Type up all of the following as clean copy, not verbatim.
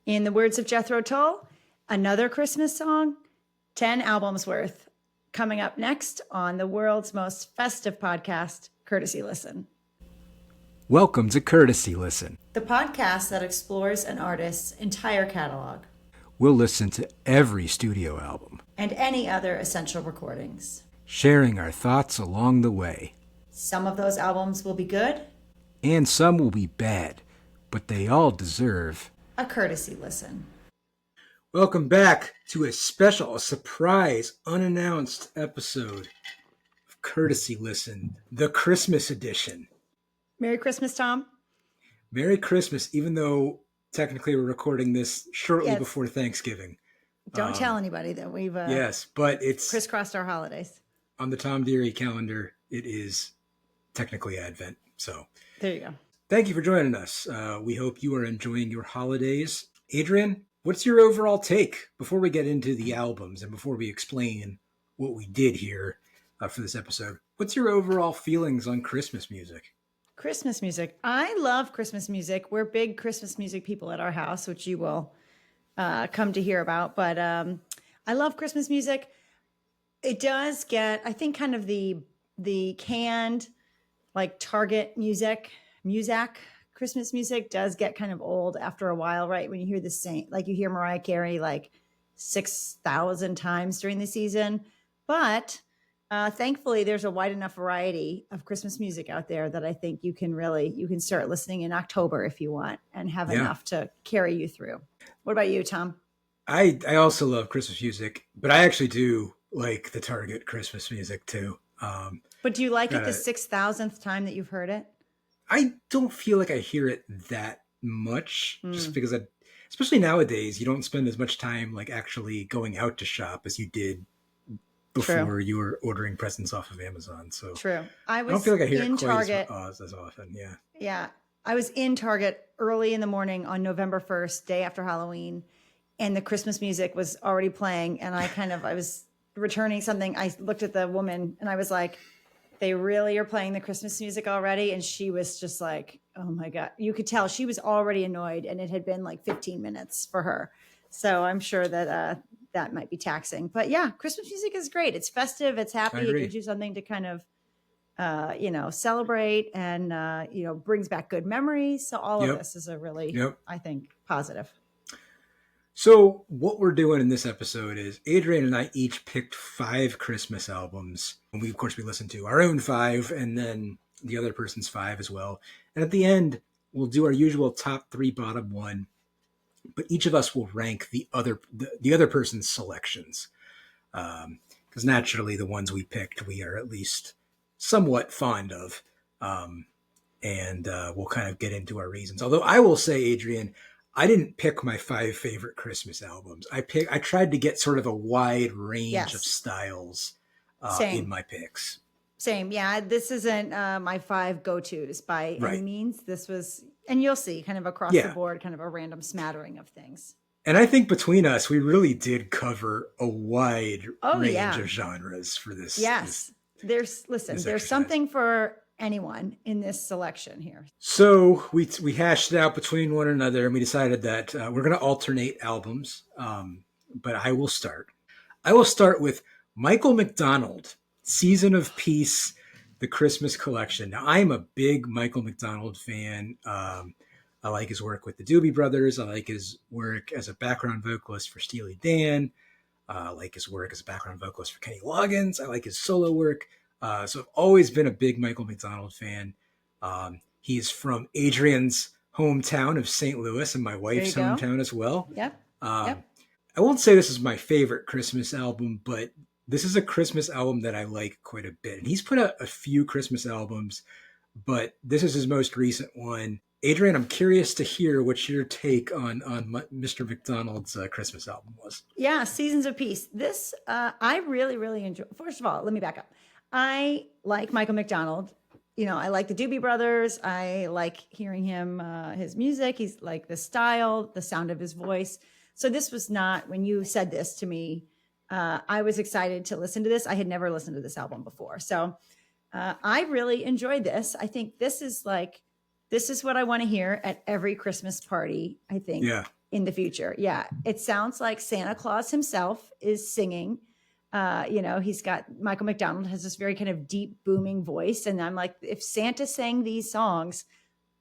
In the words of Jethro Tull, another Christmas song, 10 albums worth, coming up next on the world's most festive podcast, Courtesy Listen. Welcome to Courtesy Listen, the podcast that explores an artist's entire catalog. We'll listen to every studio album and any other essential recordings, sharing our thoughts along the way. Some of those albums will be good, and some will be bad, but they all deserve a courtesy listen. Welcome back to a surprise, unannounced episode of Courtesy Listen, the Christmas edition. Merry Christmas, Tom. Merry Christmas, even though technically we're recording this shortly before Thanksgiving. Don't tell anybody that we've yes, but it's crisscrossed our holidays. On the Tom Deary calendar, it is technically Advent. So there you go. Thank you for joining us. We hope you are enjoying your holidays. Adrian, what's your overall take before we get into the albums and before we explain what we did here for this episode? What's your overall feelings on Christmas music? Christmas music. I love Christmas music. We're big Christmas music people at our house, which you will come to hear about. But I love Christmas music. It does get, I think, kind of the canned, like Target music, Christmas music does get kind of old after a while, right? When you hear the same, like you hear Mariah Carey like 6,000 times during the season. But thankfully, there's a wide enough variety of Christmas music out there that I think you can start listening in October if you want and have enough to carry you through. What about you, Tom? I also love Christmas music, but I actually do like the Target Christmas music too. But do you like it the 6,000th time that you've heard it? I don't feel like I hear it that much, just because especially nowadays, you don't spend as much time like actually going out to shop as you did before you were ordering presents off of Amazon. So true. I don't feel like I hear it quite as often. Yeah. Yeah. I was in Target early in the morning on November 1st, day after Halloween, and the Christmas music was already playing. And I was returning something. I looked at the woman and I was like, they really are playing the Christmas music already. And she was just like, oh my God, you could tell she was already annoyed and it had been like 15 minutes for her. So I'm sure that that might be taxing, but yeah, Christmas music is great. It's festive. It's happy. It gives you something to kind of, celebrate and, brings back good memories. So all of this is a really, I think, positive. So what we're doing in this episode is Adrian and I each picked 5 Christmas albums. And we listened to our own 5 and then the other person's 5 as well. And at the end, we'll do our usual top 3, bottom 1. But each of us will rank the other person's selections. Because naturally the ones we picked, we are at least somewhat fond of. And we'll kind of get into our reasons. Although I will say, Adrian, I didn't pick my 5 favorite Christmas albums. I tried to get sort of a wide range of styles in my picks. Same. Yeah. This isn't my 5 go-tos by any means. This was, and you'll see kind of across the board, kind of a random smattering of things. And I think between us, we really did cover a wide range of genres for this. Yes. There's something for anyone in this selection here. So we hashed it out between one another and we decided that we're going to alternate albums. But I will start. I will start with Michael McDonald, Season of Peace, the Christmas collection. Now, I am a big Michael McDonald fan. I like his work with the Doobie Brothers. I like his work as a background vocalist for Steely Dan. I like his work as a background vocalist for Kenny Loggins. I like his solo work. So I've always been a big Michael McDonald fan. He is from Adrian's hometown of St. Louis and my wife's hometown as well. Yep. I won't say this is my favorite Christmas album, but this is a Christmas album that I like quite a bit. And he's put out a few Christmas albums, but this is his most recent one. Adrian, I'm curious to hear what your take on Mr. McDonald's Christmas album was. Yeah, Seasons of Peace. This, I really, really enjoy. First of all, let me back up. I like Michael McDonald. I like the Doobie Brothers. I like hearing him, his music. He's like the style, the sound of his voice. So this was not, when you said this to me, I was excited to listen to this. I had never listened to this album before. So I really enjoyed this. I think this is like This is what I want to hear at every Christmas party, I think, Yeah. in the future. Yeah. It sounds like Santa Claus himself is singing. He's got Michael McDonald has this very kind of deep, booming voice. And I'm like, if Santa sang these songs,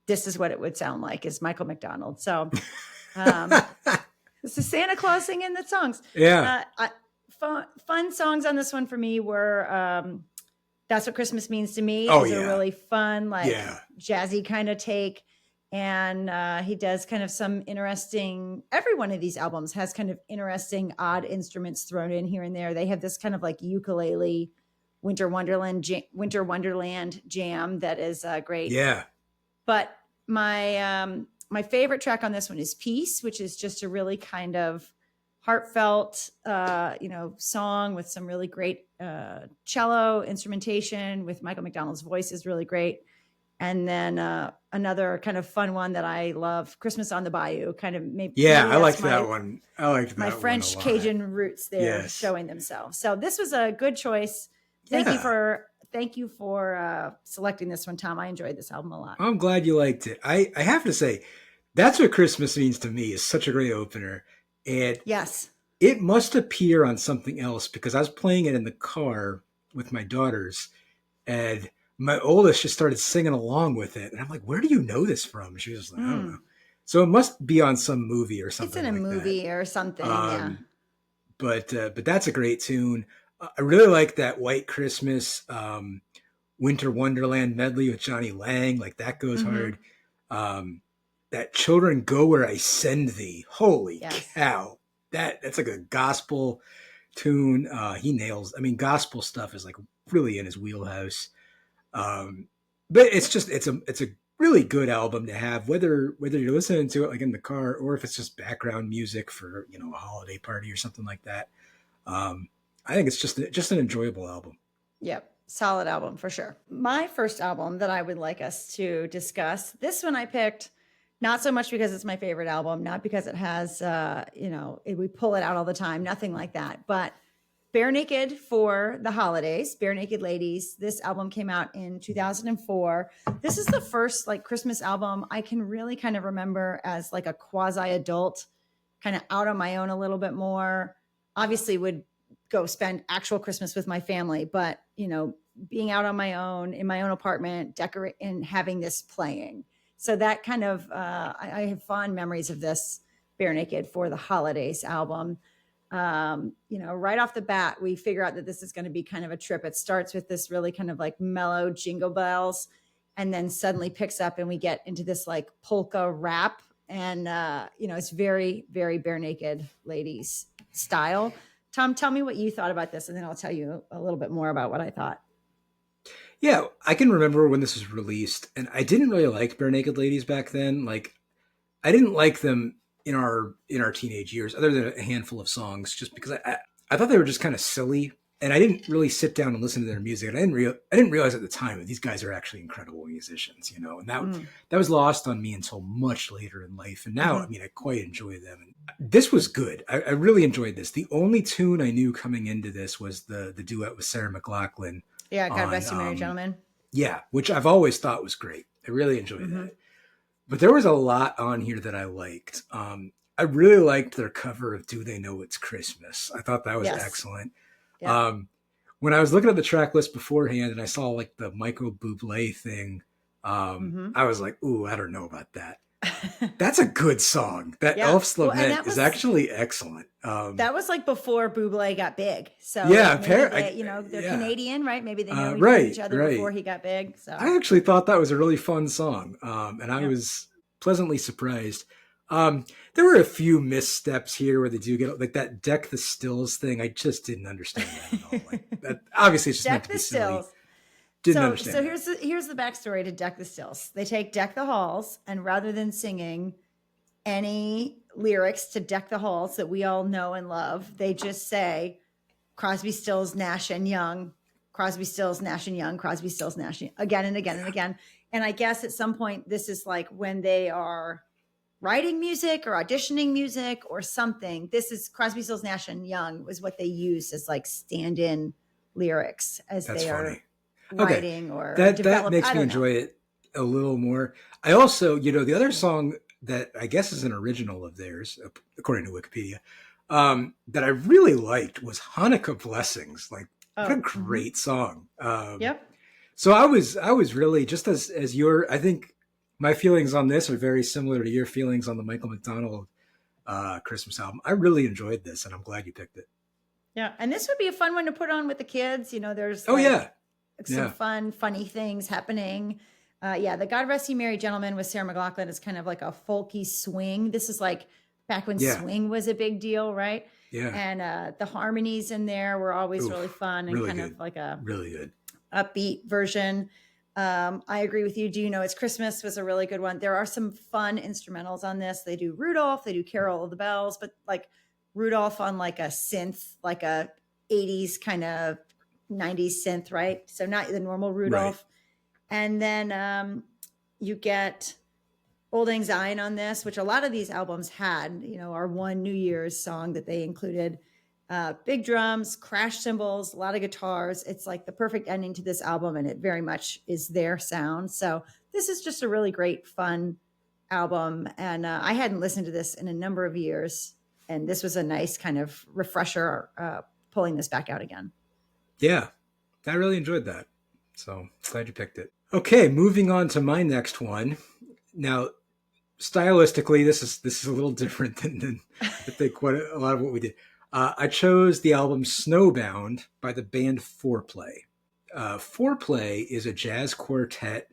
this is what it would sound like is Michael McDonald. So this is Santa Claus singing the songs. Yeah. Fun songs on this one for me were That's What Christmas Means to Me Oh, is a yeah. really fun, like Yeah. jazzy kind of take. And he does kind of some interesting, every one of these albums has kind of interesting, odd instruments thrown in here and there. They have this kind of like ukulele Winter Wonderland jam that is great. Yeah. But my favorite track on this one is Peace, which is just a really kind of heartfelt, song with some really great cello instrumentation with Michael McDonald's voice is really great. And then another kind of fun one that I love, Christmas on the Bayou, kind of maybe. Yeah, I liked that one. I liked that my one French a lot. Cajun roots there Yes. showing themselves. So this was a good choice. Thank you for selecting this one, Tom. I enjoyed this album a lot. I'm glad you liked it. I have to say, That's What Christmas Means to Me is such a great opener. And yes, it must appear on something else because I was playing it in the car with my daughters and my oldest just started singing along with it. And I'm like, where do you know this from? She was like, I don't know. So it must be on some movie or something. It's in a movie or something. Yeah. But that's a great tune. I really like that White Christmas Winter Wonderland medley with Johnny Lang. Like that goes hard. That Children Go Where I Send Thee. Holy cow. That's like a gospel tune. He nails. I mean, gospel stuff is like really in his wheelhouse. But it's a really good album to have, whether you're listening to it like in the car or if it's just background music for a holiday party or something like that. I think it's just an enjoyable album. Yep, solid album for sure. My first album that I would like us to discuss. This one I picked not so much because it's my favorite album, not because it has we pull it out all the time, nothing like that, but Bare Naked for the holidays, Bare Naked Ladies. This album came out in 2004. This is the first like Christmas album I can really kind of remember as like a quasi adult, kind of out on my own a little bit more. Obviously would go spend actual Christmas with my family, but being out on my own in my own apartment, decorate and having this playing. So that kind of, I have fond memories of this Bare Naked for the Holidays album. Right off the bat, we figure out that this is going to be kind of a trip. It starts with this really kind of like mellow jingle bells and then suddenly picks up and we get into this like polka rap. And, it's very, very Bare Naked Ladies style. Tom, tell me what you thought about this, and then I'll tell you a little bit more about what I thought. Yeah, I can remember when this was released, and I didn't really like Bare Naked Ladies back then. Like, I didn't like them in our teenage years, other than a handful of songs, just because I thought they were just kind of silly, and I didn't really sit down and listen to their music. And I didn't realize at the time that these guys are actually incredible musicians, and that was lost on me until much later in life. And now, I mean, I quite enjoy them. And this was good. I really enjoyed this. The only tune I knew coming into this was the duet with Sarah McLachlan. Yeah, God Rest You Merry Gentlemen. Yeah, which I've always thought was great. I really enjoyed that. But there was a lot on here that I liked. I really liked their cover of Do They Know It's Christmas. I thought that was excellent. Yeah. When I was looking at the track list beforehand and I saw like the Michael Bublé thing, I was like, ooh, I don't know about that. That's a good song. That Elf's Lament is actually excellent. That was like before Bublé got big. So apparently, they're Canadian, right? Maybe they know each other before he got big. So I actually thought that was a really fun song, and I was pleasantly surprised. There were a few missteps here where they do get like that Deck the Stills thing. I just didn't understand that at all. Like that, obviously, it's just meant to be silly. Didn't understand. So here's the backstory to Deck the Stills. They take Deck the Halls, and rather than singing any lyrics to Deck the Halls that we all know and love, they just say Crosby, Stills, Nash and Young, Crosby, Stills, Nash and Young, Crosby, Stills, Nash, again and again and again. And I guess at some point this is like when they are writing music or auditioning music or something. This is Crosby, Stills, Nash and Young was what they used as like stand-in lyrics as they are writing or that makes me enjoy it. a little more. I also, the other song that I guess is an original of theirs, according to Wikipedia, that I really liked was Hanukkah Blessings. Like, what a Oh, great song. yep. So I was really just as your, I think my feelings on this are very similar to your feelings on the Michael McDonald Christmas album. I really enjoyed this, and I'm glad you picked it. Yeah. And this would be a fun one to put on with the kids. There's Oh like yeah, some yeah, fun, funny things happening. Yeah, the God Rest You Merry Gentlemen with Sarah McLachlan is kind of like a folky swing. This is like back when yeah, swing was a big deal, right? yeah. And the harmonies in there were always really Oof, fun and really kind of good, like a really good. upbeat version. I agree with you. Do you know it's Christmas was a really good one. There are some fun instrumentals on this. They do Rudolph, they do Carol of the Bells, but like Rudolph on like a synth, like a 80s kind of 90s synth, right? So not the normal Right. Rudolph. And then you get Old Lang Syne on this, which a lot of these albums had, our one New Year's song that they included. Big drums, crash cymbals, a lot of guitars. It's like the perfect ending to this album, and it very much is their sound. So this is just a really great, fun album. And I hadn't listened to this in a number of years, and this was a nice kind of refresher pulling this back out again. Yeah, I really enjoyed that. So glad you picked it. Okay, moving on to my next one. Now, stylistically, this is a little different than I think what a lot of what we did. I chose the album Snowbound by the band Foreplay. Foreplay is a jazz quartet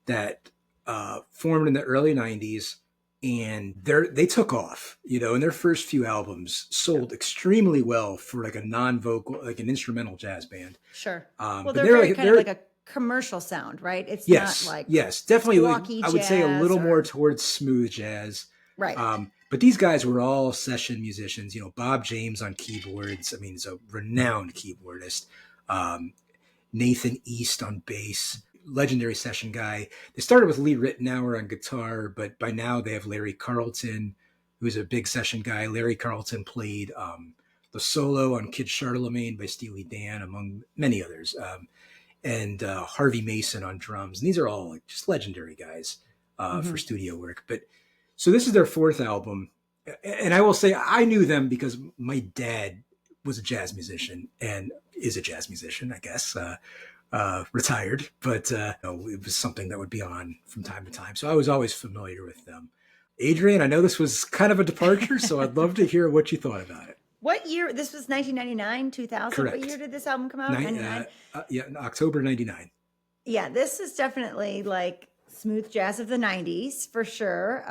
that formed in the early '90s, and they took off. And their first few albums Yeah, sold extremely well for like a non-vocal, like an instrumental jazz band. sure. Well, But they're they're very like kind of like they're a commercial sound, right? It's not yes, like yes, definitely. squawky I would say a jazz little more or towards smooth jazz. right. But these guys were all session musicians. Bob James on keyboards. I mean, he's a renowned keyboardist. Um, Nathan East on bass, legendary session guy. They started with Lee Ritenour on guitar, but by now they have Larry Carlton, who's a big session guy. Larry Carlton played the solo on Kid Charlemagne by Steely Dan, among many others, and Harvey Mason on drums. And these are all like just legendary guys for Hmm. studio work. But so this is their fourth album. And I will say I knew them because my dad was a jazz musician and is a jazz musician, I guess. Retired, but it was something that would be on from time to time. So I was always familiar with them. Adrian, I know this was kind of a departure, so I'd love to hear what you thought about it. What year? This was 1999, 2000. What year Correct. did this album come out? 99. Yeah, in October '99. Yeah, this is definitely like smooth jazz of the 90s for sure.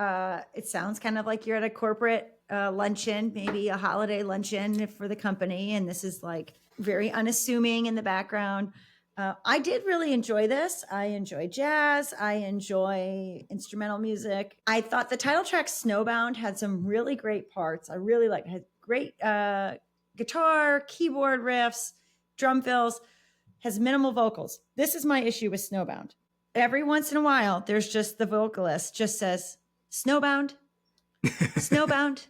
It sounds kind of like you're at a corporate luncheon, maybe a holiday luncheon for the company. And this is like very unassuming in the background. I did really enjoy this. I enjoy jazz. I enjoy instrumental music. I thought the title track Snowbound had some really great parts. I really liked it. Had great guitar, keyboard riffs, drum fills, has minimal vocals. This is my issue with Snowbound. Every once in a while, there's just the vocalist just says, Snowbound, Snowbound.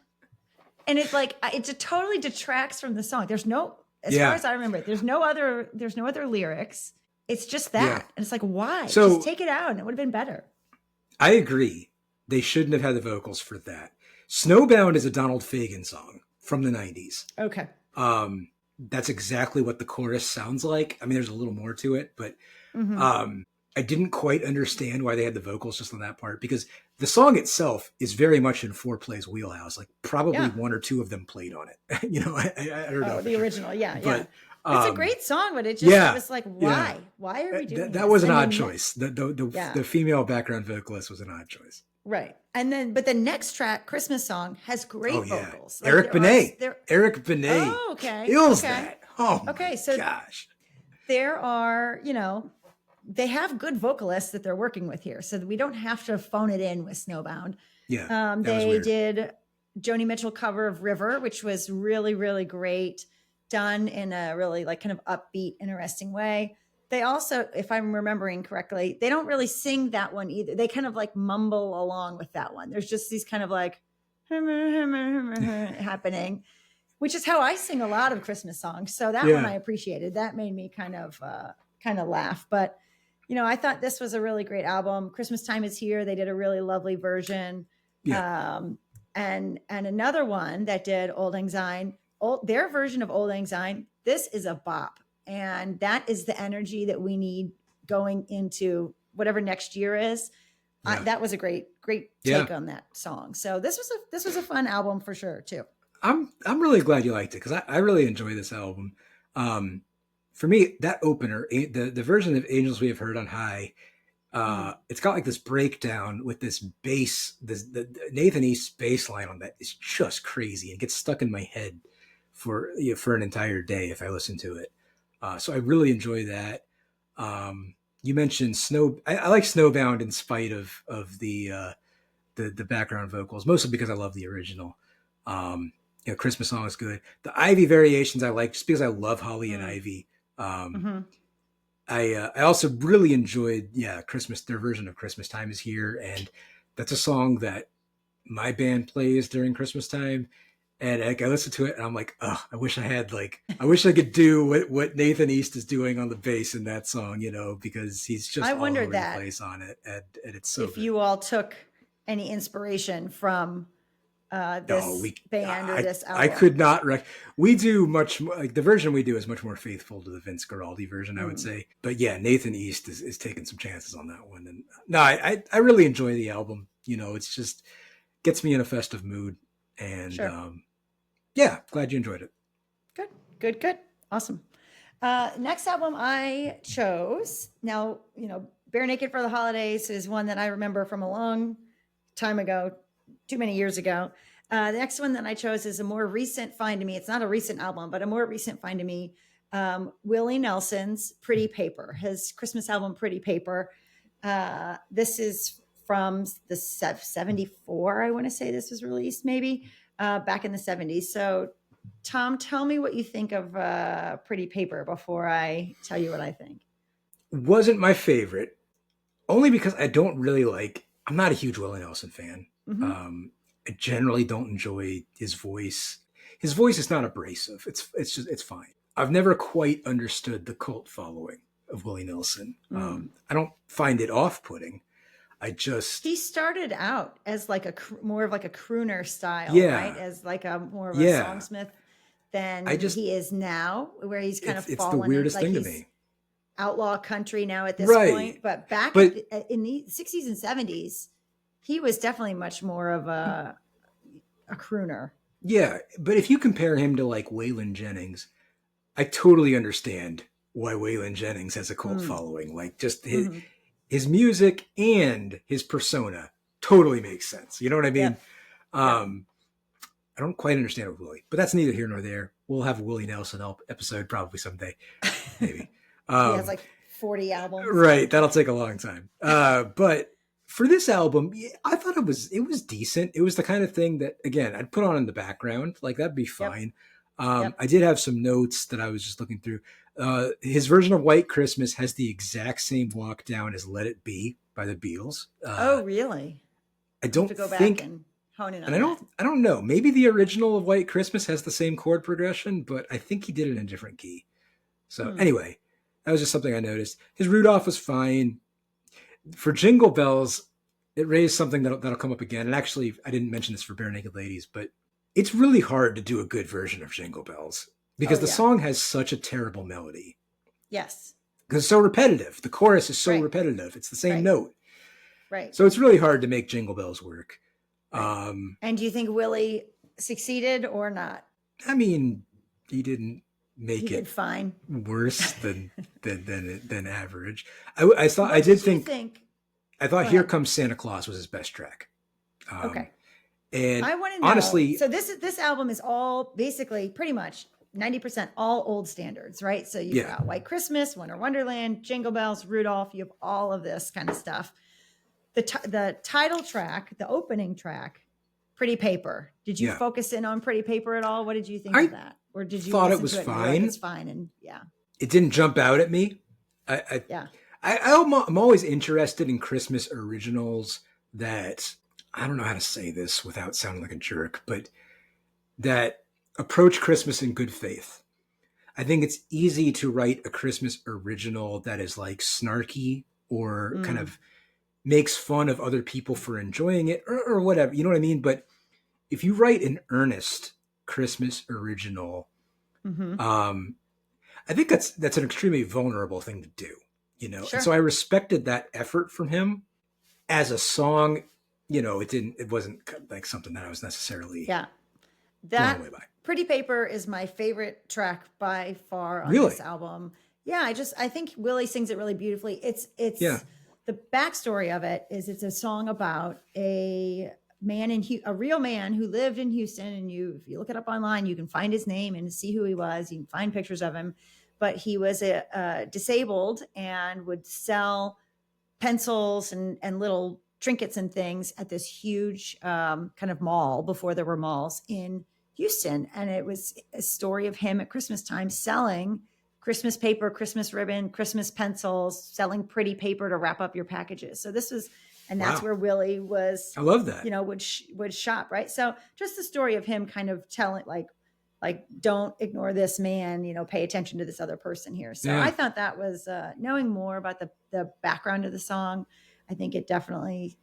And it's like it totally detracts from the song. There's no, as far Yeah, as I remember, there's no other lyrics. It's just yeah. that. And it's like, why? Just So take it out and it would have been better. I agree. They shouldn't have had the vocals for that. Snowbound is a Donald Fagen song from the '90s. Okay. That's exactly what the chorus sounds like. I mean, there's a little more to it, but Mm-hmm. um, I didn't quite understand why they had the vocals just on that part because the song itself is very much in Foreplay's wheelhouse. Like probably Yeah. one or two of them played on it. I don't know, Oh, the original. Yeah. Yeah. but It's a um, great song, but it just yeah, it was like, yeah, why? Why are we doing that this? was an And odd then choice. yeah. The female background vocalist was an odd choice. Right. And then, but the next track, Christmas Song, has great Oh yeah, vocals. Eric there are, Benet. there, Eric Benet oh, okay. kills Okay. that. Oh Okay. my So gosh. there are, they have good vocalists that they're working with here. So that we don't have to phone it in with Snowbound. Yeah, that was They weird. did Joni Mitchell cover of River, which was really, really great, done in a really like kind of upbeat, interesting way. They also, if I'm remembering correctly, they don't really sing that one either. They kind of like mumble along with that one. There's just these kind of like happening, which is how I sing a lot of Christmas songs. So that one Yeah, I appreciated. That made me kind of laugh. But I thought this was a really great album. Christmas Time Is Here. They did a really lovely version. Yeah. And another one that did Old Lang Syne, their version of Old Lang Syne. This is a bop, and that is the energy that we need going into whatever next year is. Yeah. That was a great take on that song. So this was a fun album for sure too. I'm really glad you liked it, because I really enjoy this album. For me, that opener, the version of Angels We Have Heard on High, it's got like this breakdown with this bass, the Nathan East bass line on that is just crazy and gets stuck in my head for an entire day if I listen to it. So I really enjoy that. You mentioned Snow. I like Snowbound in spite of the background vocals, mostly because I love the original. Christmas song is good. The Ivy variations I like just because I love Holly and Ivy. I also really enjoyed Christmas. Their version of Christmas Time Is Here, and that's a song that my band plays during Christmas time. And I listen to it and I'm like, oh, I wish I could do what Nathan East is doing on the bass in that song, because he's just all over the place on it. And it's so if good. you all took any inspiration from this band or this album. I could not. We do much more, like the version we do is much more faithful to the Vince Guaraldi version, I would say. But yeah, Nathan East is taking some chances on that one. And no, I really enjoy the album. It's just gets me in a festive mood. And sure. Glad you enjoyed it. Good. Awesome. Next album I chose, now, Bare Naked for the Holidays is one that I remember from a long time ago, too many years ago. The next one that I chose is a more recent find to me. It's not a recent album, but a more recent find to me. Willie Nelson's Pretty Paper, his Christmas album, Pretty Paper. This is from the 74, I want to say this was released maybe back in the 70s. So Tom, tell me what you think of Pretty Paper before I tell you what I think. Wasn't my favorite, only because I don't really I'm not a huge Willie Nelson fan. I generally don't enjoy his voice. His voice is not abrasive. It's fine. I've never quite understood the cult following of Willie Nelson. I don't find it off-putting. He started out as more of a crooner style, right? As more of a songsmith than he is now, where he's kind of fallen. It's the weirdest thing to me. Outlaw country now at this point, but in the 60s and 70s, he was definitely much more of a crooner. Yeah, but if you compare him to Waylon Jennings, I totally understand why Waylon Jennings has a cult following. His music and his persona totally makes sense. You know what I mean? Yeah. I don't quite understand with Willie, but that's neither here nor there. We'll have a Willie Nelson episode probably someday, maybe. He has 40 albums. Right. That'll take a long time. But for this album, I thought it was decent. It was the kind of thing that, again, I'd put on in the background. That'd be fine. I did have some notes that I was just looking through. His version of White Christmas has the exact same walk down as Let It Be by the Beatles. Oh, really? I don't have to go think, back and hone in on I don't know. Maybe the original of White Christmas has the same chord progression, but I think he did it in a different key. So anyway, that was just something I noticed. His Rudolph was fine. For Jingle Bells, it raised something that'll come up again. And actually, I didn't mention this for Bare Naked Ladies, but it's really hard to do a good version of Jingle Bells because the song has such a terrible melody. Yes. Because it's so repetitive. The chorus is so repetitive. It's the same note. Right. So it's really hard to make Jingle Bells work. Right. And do you think Willie succeeded or not? I mean, he didn't make he did fine. Worse than average. I thought Here Comes Santa Claus was his best track. Okay. And I want to know, honestly, so this album is all basically pretty much 90% all old standards, right? So you've got White Christmas, Winter Wonderland, Jingle Bells, Rudolph. You have all of this kind of stuff. The title track, the opening track, Pretty Paper. Did you focus in on Pretty Paper at all? What did you think of that? Or did you thought it was fine? It's fine, and it didn't jump out at me. I'm always interested in Christmas originals that, I don't know how to say this without sounding like a jerk, but that approach Christmas in good faith. I think it's easy to write a Christmas original that is snarky or kind Mm. of makes fun of other people for enjoying it or whatever. You know what I mean? But if you write an earnest Christmas original, Mm-hmm. um, I think that's an extremely vulnerable thing to do, And so Sure. I respected that effort from him as a song. It wasn't like something that I was necessarily Yeah. blown That away by. Pretty Paper is my favorite track by far on this Really? album. Yeah, I think Willie sings it really beautifully. Yeah. It's the backstory of it is it's a song about a real man who lived in Houston, and if you look it up online, you can find his name and see who he was. You can find pictures of him, but he was disabled and would sell pencils and little trinkets and things at this huge kind of mall before there were malls in Houston. And it was a story of him at Christmas time selling Christmas paper, Christmas ribbon, Christmas pencils, selling pretty paper to wrap up your packages. So and that's Wow. where Willie was, I love that. would shop. Right. So just the story of him kind of telling don't ignore this man, pay attention to this other person here. So Yeah. I thought that was knowing more about the background of the song. I think it definitely,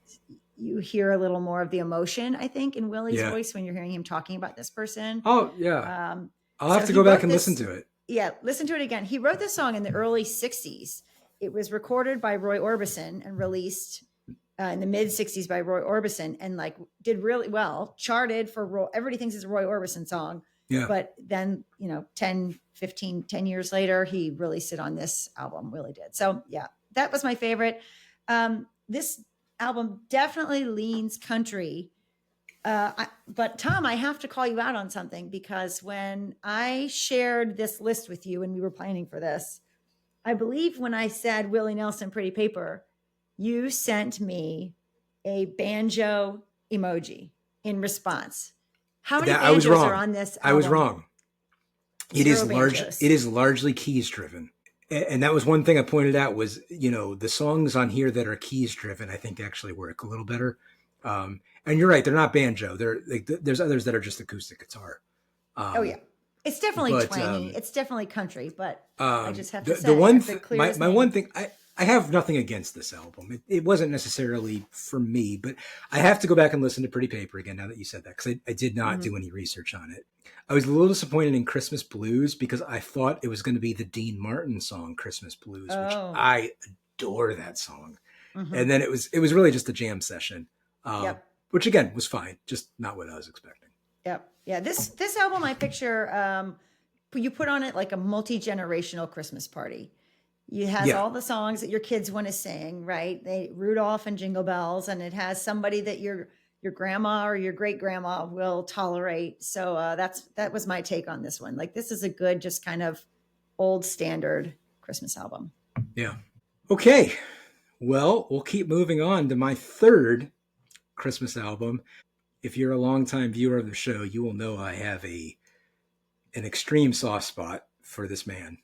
you hear a little more of the emotion, I think, in Willie's Yeah. voice when you're hearing him talking about this person. Oh, yeah. I'll have So to he go back wrote and listen this. to it. Yeah, listen to it again. He wrote this song in the early 60s. It was recorded by Roy Orbison and released in the mid 60s by Roy Orbison, and did really well, charted for everybody thinks it's a Roy Orbison song. Yeah. But then, 10 years later, he released it on this album, Willie did. So yeah, that was my favorite. This album definitely leans country. But Tom, I have to call you out on something, because when I shared this list with you and we were planning for this, I believe when I said Willie Nelson, Pretty Paper, you sent me a banjo emoji in response. How many I was banjos are wrong. on this I was album? wrong. It Zero is large. banjos. It is largely keys driven. And that was one thing I pointed out was, the songs on here that are keys driven, I think actually work a little better. And you're right. They're not banjo. There's others that are just acoustic guitar. Oh yeah. It's definitely But twangy. It's definitely country, but I just have to say, the one it's the clearest my name. one thing I have nothing against this album. It wasn't necessarily for me, but I have to go back and listen to Pretty Paper again now that you said that, because I did not do any research on it. I was a little disappointed in Christmas Blues because I thought it was going to be the Dean Martin song Christmas Blues, which I adore that song. Mm-hmm. And then it was really just a jam session, Yep. which again was fine, just not what I was expecting. Yep. Yeah. This album I picture, you put on it like a multi-generational Christmas party. It has all the songs that your kids want to sing, right? Rudolph and Jingle Bells, and it has somebody that your grandma or your great grandma will tolerate. So that was my take on this one. Like, this is a good, just kind of old standard Christmas album. Yeah. Okay. Well, we'll keep moving on to my third Christmas album. If you're a longtime viewer of the show, you will know I have an extreme soft spot for this man.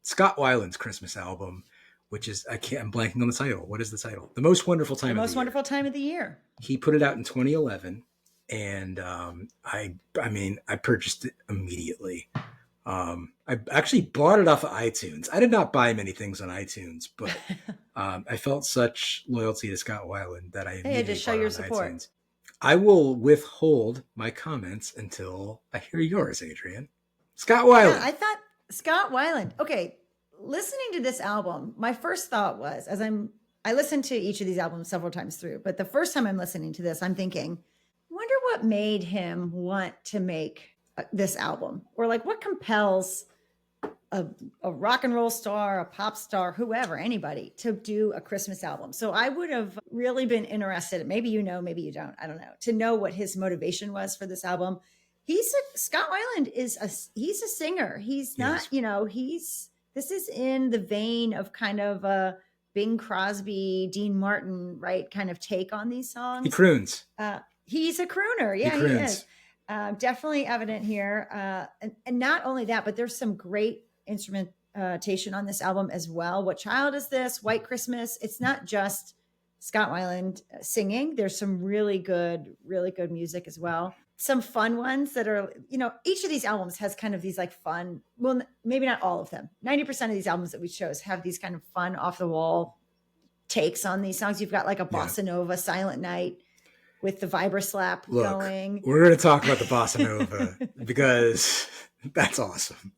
Scott Weiland's Christmas album, which is I'm blanking on the title. What is the title? The Most Wonderful Time. The Most Wonderful Time of the Year. He put it out in 2011, and I purchased it immediately. I actually bought it off of iTunes. I did not buy many things on iTunes, but I felt such loyalty to Scott Weiland that I immediately just show your support. iTunes. I will withhold my comments until I hear yours, Adrian. Scott Weiland. Yeah, I thought Scott Weiland. Okay, listening to this album, my first thought was, I listened to each of these albums several times through, but the first time I'm listening to this, I'm thinking, wonder what made him want to make this album, or what compels a rock and roll star, a pop star, whoever, anybody to do a Christmas album. So I would have really been interested, maybe maybe you don't, I don't know, to know what his motivation was for this album. Scott Weiland he's a singer. He's not, this is in the vein of kind of a Bing Crosby, Dean Martin, right, kind of take on these songs. He croons. He's a crooner. Yeah, he is. Definitely evident here. And not only that, but there's some great instrumentation on this album as well. What Child Is This? White Christmas. It's not just Scott Weiland singing. There's some really good music as well. Some fun ones that are, each of these albums has kind of these fun, well, maybe not all of them. 90% of these albums that we chose have these kind of fun, off the wall, takes on these songs. You've got like a Yeah. bossa nova Silent Night with the vibra slap Look, going. we're going to talk about the bossa nova because that's awesome.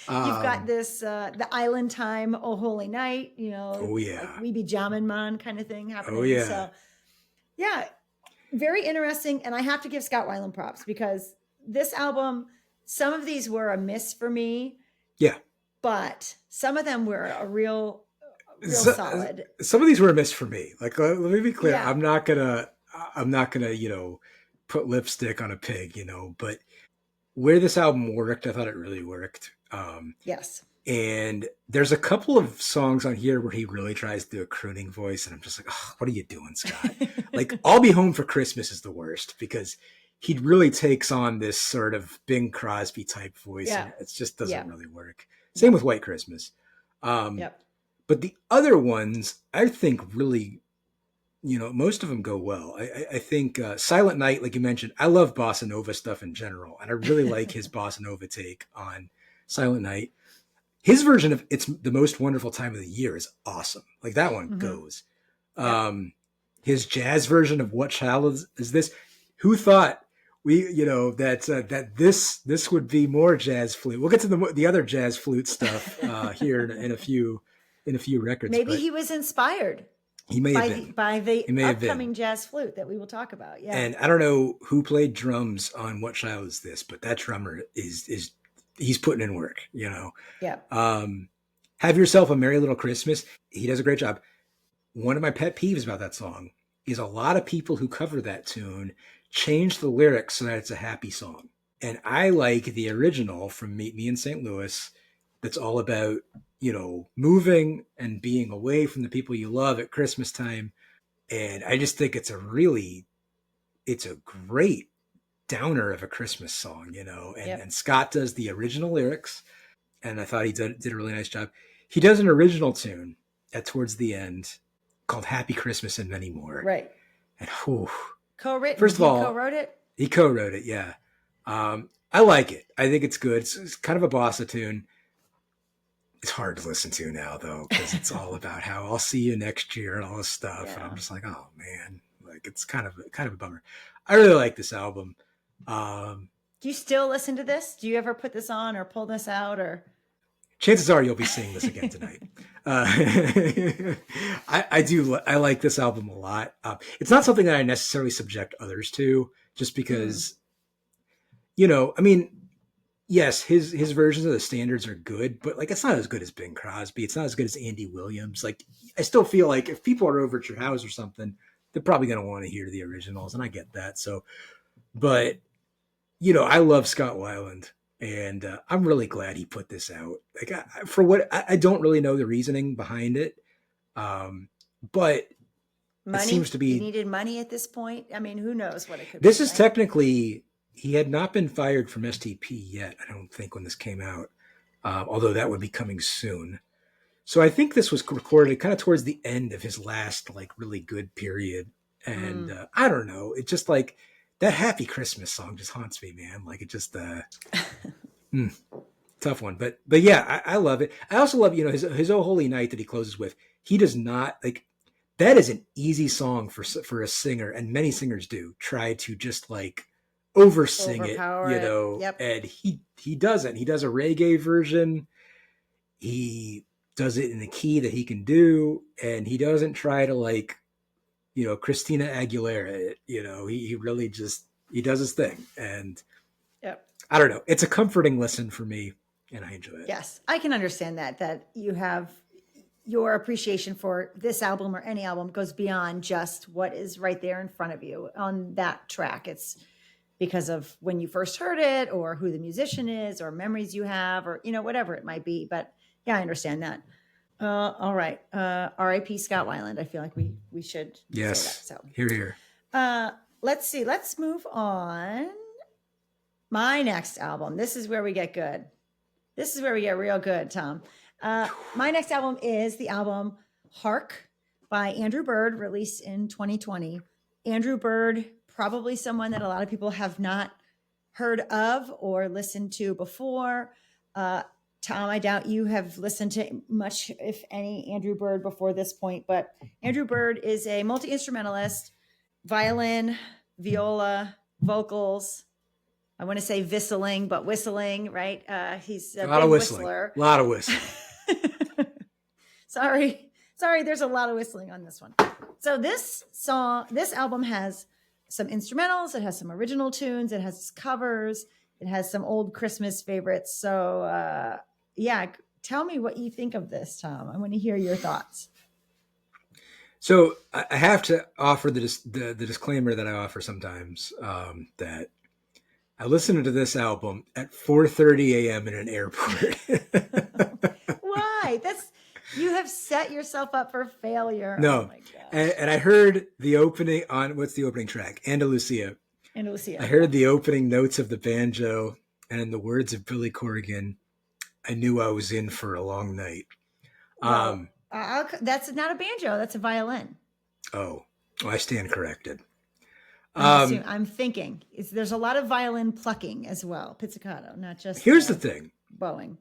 You've got this the Island Time, Oh Holy Night, you know, Oh like yeah. We Be Jammin' Man kind of thing Oh happening. yeah. So yeah, very interesting. And I have to give Scott Weiland props because this album, some of these were a miss for me, Yeah. but some of them were real So, solid. some of these were a miss for me. Like, let me be clear. Yeah. I'm not gonna, put lipstick on a pig, but where this album worked, I thought it really worked. Yes. And there's a couple of songs on here where he really tries to do a crooning voice, and I'm just like, oh, what are you doing, Scott? Like, I'll Be Home for Christmas is the worst because he really takes on this sort of Bing Crosby type voice, Yeah. and it just doesn't Yeah. really work. Same with White Christmas. Yep. But the other ones, I think really, most of them go well. I think Silent Night, like you mentioned, I love bossa nova stuff in general, and I really like his bossa nova take on Silent Night. His version of "It's the Most Wonderful Time of the Year" is awesome. Like that one goes. Yep. His jazz version of "What Child Is This?" Who thought that this would be more jazz flute? We'll get to the other jazz flute stuff here in a few records. Maybe But he was inspired he may have been. by the He may have upcoming been. jazz flute that we will talk about. Yeah. And I don't know who played drums on "What Child Is This," but that drummer is he's putting in work. Yeah. Have Yourself a Merry Little Christmas. He does a great job. One of my pet peeves about that song is a lot of people who cover that tune change the lyrics so that it's a happy song. And I like the original from Meet Me in St. Louis that's all about, moving and being away from the people you love at Christmas time. And I just think it's a great downer of a Christmas song, and Scott does the original lyrics. And I thought he did a really nice job. He does an original tune towards the end called Happy Christmas and Many More. Right. And Co-written. First of all, co-wrote it. He co-wrote it, yeah. I like it. I think it's good. It's kind of a bossa tune. It's hard to listen to now though, because it's all about how I'll see you next year and all this stuff. Yeah. And I'm just like, oh man, like it's kind of a bummer. I really like this album. Do you still listen to this? Do you ever put this on or pull this out or? Chances are you'll be seeing this again tonight. I do. I like this album a lot. It's not something that I necessarily subject others to, just because, I mean, yes, his versions of the standards are good, but like it's not as good as Bing Crosby. It's not as good as Andy Williams. Like I still feel like if people are over at your house or something, they're probably going to want to hear the originals, and I get that. So, but I love Scott Weiland. And I'm really glad he put this out. Like I don't really know the reasoning behind it, but money? It seems to be he needed money at this point. I mean, who knows what it could be. This be, is right? Technically, he had not been fired from STP yet. I don't think when this came out, although that would be coming soon. So I think this was recorded kind of towards the end of his last like really good period. And I don't know. It's just like that Happy Christmas song just haunts me, man. Like it just tough one. But yeah, I love it. I also love, his Oh Holy Night that he closes with. He does not like that is an easy song for a singer, and many singers do try to just like oversing it, Yep. And he doesn't. He does a reggae version. He does it in the key that he can do, and he doesn't try to like Christina Aguilera it. He really just he does his thing, and Yep. I don't know. It's a comforting listen for me, and I enjoy it. Yes, I can understand that you have your appreciation for this album or any album goes beyond just what is right there in front of you on that track. It's because of when you first heard it or who the musician is or memories you have or, whatever it might be. But yeah, I understand that. All right. R.I.P. Scott Weiland. I feel like we should say that. So Here. Let's see. Let's move on. My next album. This is where we get good. This is where we get real good, Tom. My next album is the album Hark by Andrew Bird, released in 2020. Andrew Bird, probably someone that a lot of people have not heard of or listened to before. Tom, I doubt you have listened to much, if any, Andrew Bird before this point, but Andrew Bird is a multi-instrumentalist, violin, viola, vocals. I want to say whistling, but whistling, right? He's a lot big of whistling. whistler. A lot of whistling. Sorry. There's a lot of whistling on this one. So this album has some instrumentals. It has some original tunes. It has covers. It has some old Christmas favorites. So yeah, tell me what you think of this, Tom. I want to hear your thoughts. So I have to offer the disclaimer that I offer sometimes, that I listened to this album at 4:30 a.m. in an airport. Why? You have set yourself up for failure. No. Oh my God. And I heard the opening on, what's the opening track? Andalusia. I heard the opening notes of the banjo, and in the words of Billy Corrigan, I knew I was in for a long night. Well, that's not a banjo. That's a violin. Oh, I stand corrected. I'm thinking there's a lot of violin plucking as well. Pizzicato, not just. Here's the thing. Bowing.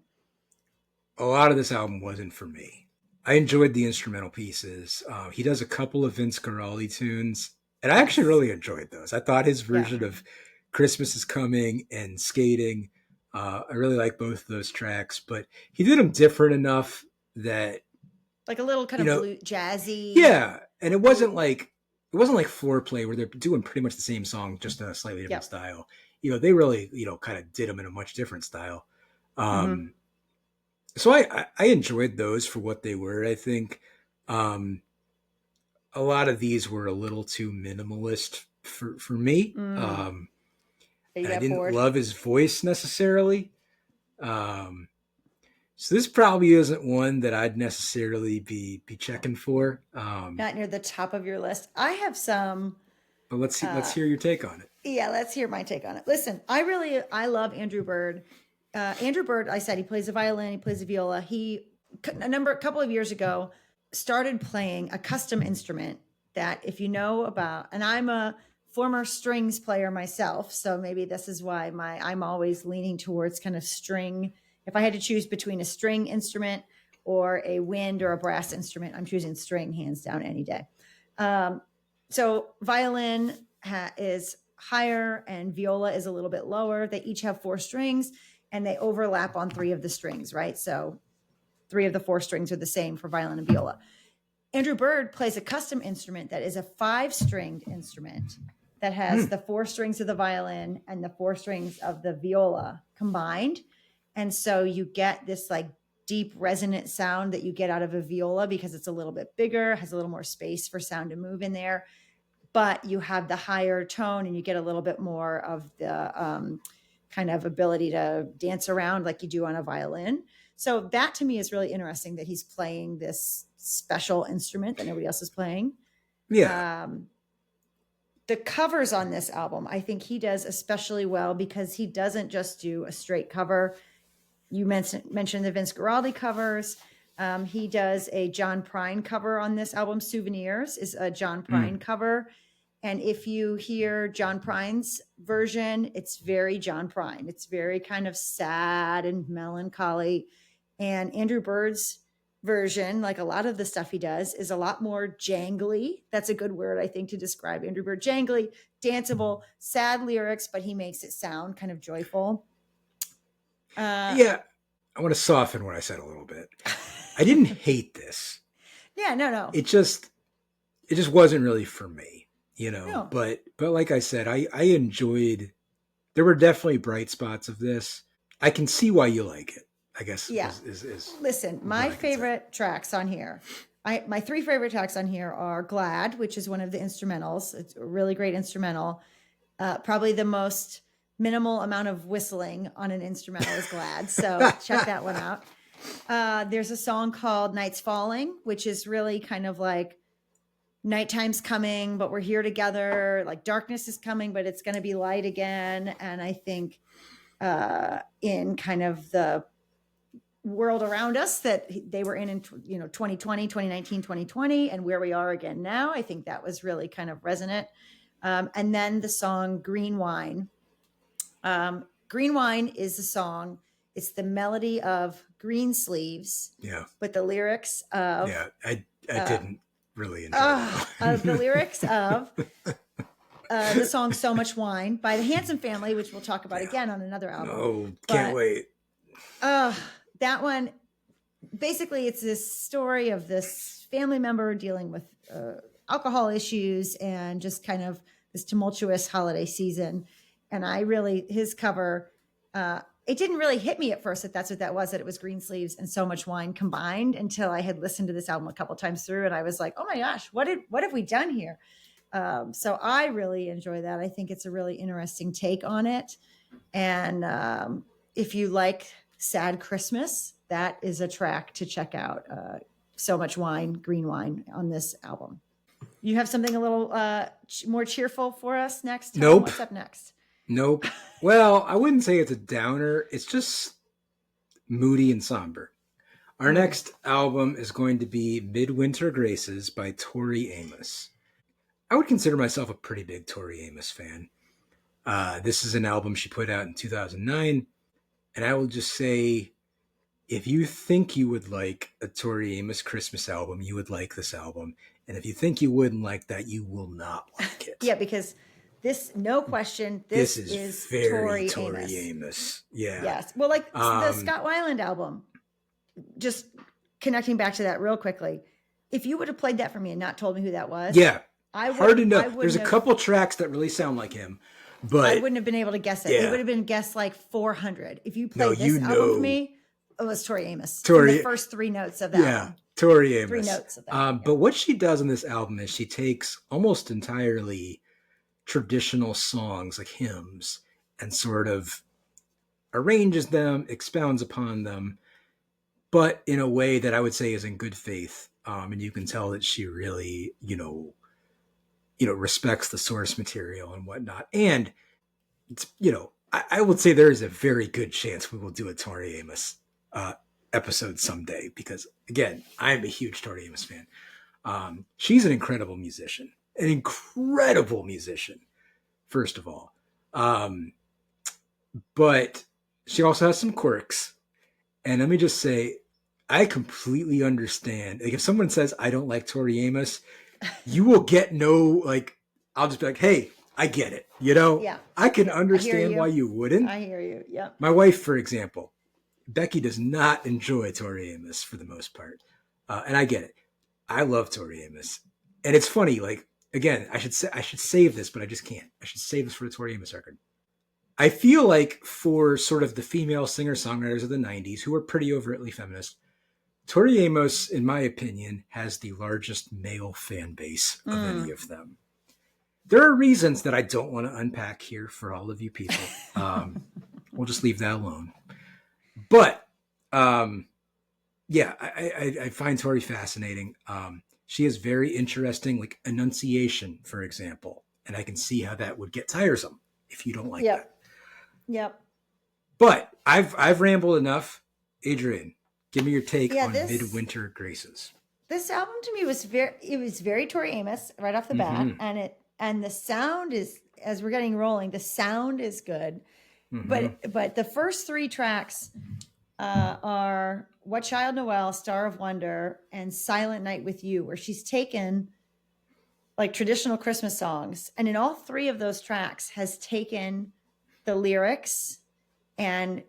A lot of this album wasn't for me. I enjoyed the instrumental pieces. He does a couple of Vince Guaraldi tunes, and I actually really enjoyed those. I thought his version of Christmas is Coming and Skating, I really like both of those tracks, but he did them different enough that, like a little kind of blue, jazzy. Yeah, and it wasn't like Foreplay where they're doing pretty much the same song, just in a slightly different style. They really, kind of did them in a much different style. So I enjoyed those for what they were. I think a lot of these were a little too minimalist for me. And I didn't love his voice necessarily. So this probably isn't one that I'd necessarily be checking for. Not near the top of your list. I have some. But let's hear your take on it. Yeah, let's hear my take on it. Listen, I love Andrew Bird. Andrew Bird, I said, he plays the violin, he plays the viola. He a couple of years ago started playing a custom instrument that, if you know about, and I'm a former strings player myself, so maybe this is why I'm always leaning towards kind of string. If I had to choose between a string instrument or a wind or a brass instrument, I'm choosing string hands down any day. So violin is higher and viola is a little bit lower. They each have 4 strings and they overlap on 3 of the strings, right? So 3 of the 4 strings are the same for violin and viola. Andrew Bird plays a custom instrument that is a 5-stringed instrument that has the 4 strings of the violin and the 4 strings of the viola combined. And so you get this like deep resonant sound that you get out of a viola because it's a little bit bigger, has a little more space for sound to move in there, but you have the higher tone and you get a little bit more of the kind of ability to dance around like you do on a violin. So that to me is really interesting that he's playing this special instrument that nobody else is playing. Yeah. The covers on this album, I think he does especially well because he doesn't just do a straight cover. You mentioned the Vince Guaraldi covers. He does a John Prine cover on this album. Souvenirs is a John Prine cover. And if you hear John Prine's version, it's very John Prine. It's very kind of sad and melancholy. And Andrew Bird's version, like a lot of the stuff he does, is a lot more jangly. That's a good word, I think, to describe Andrew Bird. Jangly, danceable, sad lyrics, but he makes it sound kind of joyful. Yeah, I want to soften what I said a little bit. I didn't hate this. Yeah, no. It just wasn't really for me, No. But like I said, I enjoyed. There were definitely bright spots of this. I can see why you like it, I guess. Yeah. Listen, my favorite tracks on here. My 3 favorite tracks on here are Glad, which is one of the instrumentals. It's a really great instrumental. Probably the most minimal amount of whistling on an instrumental is Glad. So check that one out. There's a song called Night's Falling, which is really kind of like nighttime's coming, but we're here together. Like darkness is coming, but it's going to be light again. And I think in kind of the world around us that they were in 2020, 2019, 2020, and where we are again now, I think that was really kind of resonant. And then the song Green Wine. Green Wine is a song It's the melody of Greensleeves, Yeah. but the lyrics of Yeah. I didn't really enjoy that the one. lyrics of the song "So Much Wine" by the Hanson Family, which we'll talk about Yeah. again on another album. Oh, can't But wait. that one, basically, it's this story of this family member dealing with alcohol issues and just kind of this tumultuous holiday season. And his cover, it didn't really hit me at first that that's what that was, that it was Greensleeves and So Much Wine combined, until I had listened to this album a couple times through. And I was like, oh my gosh, what have we done here? So I really enjoy that. I think it's a really interesting take on it. And if you like sad Christmas, that is a track to check out. So Much Wine, Green Wine on this album. You have something a little more cheerful for us next, Tom? Nope. What's up next? Nope. Well, I wouldn't say it's a downer. It's just moody and somber. Our next album is going to be Midwinter Graces by Tori Amos. I would consider myself a pretty big Tori Amos fan. This is an album she put out in 2009. And I will just say, if you think you would like a Tori Amos Christmas album, you would like this album. And if you think you wouldn't like that, you will not like it. Yeah, because this, no question, this is very Tori Amos. Yeah. Yes. Well, like the Scott Weiland album, just connecting back to that real quickly. If you would have played that for me and not told me who that was, yeah, hard to know. There's a couple tracks that really sound like him, but I wouldn't have been able to guess it. Yeah. It would have been guessed like 400. If you played this album for me, it was Tori Amos. The first three notes of that. Yeah, one. Tori Amos. 3 notes of that. But what she does on this album is she takes almost entirely traditional songs, like hymns, and sort of arranges them, expounds upon them, but in a way that I would say is in good faith. And you can tell that she really, respects the source material and whatnot. And it's, I would say there is a very good chance we will do a Tori Amos episode someday, because again, I'm a huge Tori Amos fan. She's an incredible musician, first of all. But she also has some quirks. And let me just say, I completely understand. Like, if someone says, I don't like Tori Amos, you will get I'll just be like, hey, I get it. Yeah. I can understand why you wouldn't. I hear you. Yeah. My wife, for example, Becky does not enjoy Tori Amos for the most part. And I get it. I love Tori Amos. And it's funny, again, I should save this, but I just can't. I should save this for the Tori Amos record. I feel like for sort of the female singer-songwriters of the 90s, who are pretty overtly feminist, Tori Amos, in my opinion, has the largest male fan base of any of them. There are reasons that I don't want to unpack here for all of you people. We'll just leave that alone. But, yeah, I find Tori fascinating. She has very interesting, enunciation, for example. And I can see how that would get tiresome if you don't like that. Yep. But I've rambled enough. Adrian, give me your take on Midwinter Graces. This album to me was very Tori Amos right off the bat, and the sound is, as we're getting rolling, the sound is good. But the first 3 tracks are What Child Noel, Star of Wonder, and Silent Night with You, where she's taken traditional Christmas songs, and in all 3 of those tracks has taken the lyrics and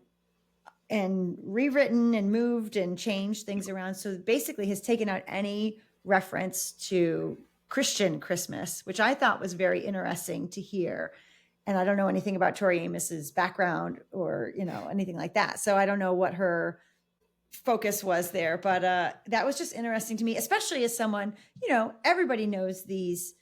rewritten and moved and changed things around. So basically has taken out any reference to Christian Christmas, which I thought was very interesting to hear. And I don't know anything about Tori Amos's background or, anything like that. So I don't know what her focus was there, but that was just interesting to me, especially as someone, everybody knows these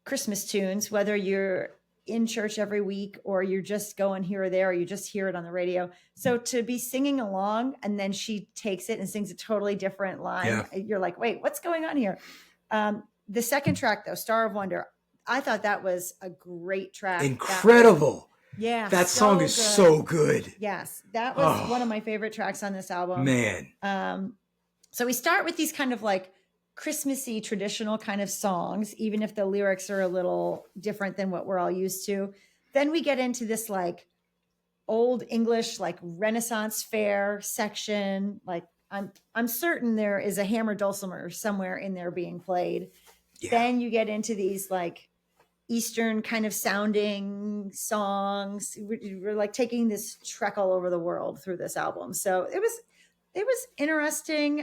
Christmas tunes, whether you're in church every week or you're just going here or there, or you just hear it on the radio. So to be singing along and then she takes it and sings a totally different line, you're like, wait, what's going on here? The second track though, Star of Wonder, I thought that was a great track. Incredible. That song is good. So good. Yes. That was one of my favorite tracks on this album. Man. So we start with these kind of Christmassy traditional kind of songs, even if the lyrics are a little different than what we're all used to. Then we get into this old English, like Renaissance fair section. Like I'm certain there is a hammer dulcimer somewhere in there being played. Yeah. Then you get into these like Eastern kind of sounding songs. We're like taking this trek all over the world through this album. So it was interesting.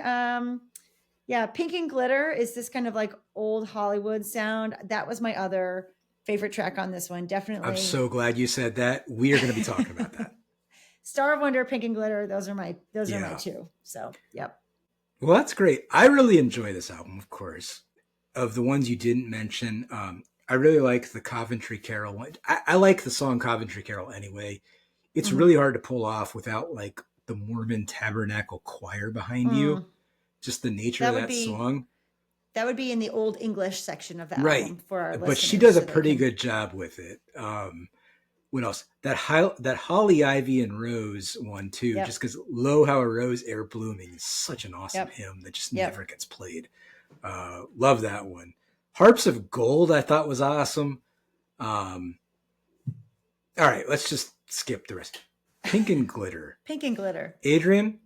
Yeah, Pink and Glitter is this kind of like old Hollywood sound. That was my other favorite track on this one. Definitely. I'm so glad you said that. We are going to be talking about that. Star of Wonder, Pink and Glitter. Those are my two. So, yep. Well, that's great. I really enjoy this album, of course. Of the ones you didn't mention, I really like the Coventry Carol one. I like the song Coventry Carol anyway. It's really hard to pull off without like the Mormon Tabernacle Choir behind you. Just the nature of that song. That would be in the Old English section of the album for our listeners. But she does a pretty good job with it. What else? That Holly, Ivy, and Rose one too. Just because "Lo, How a Rose E'er Blooming" is such an awesome hymn that just never gets played. Love that one. Harps of Gold I thought was awesome. All right, let's just skip the rest. Pink and Glitter. Pink and Glitter. Adrian,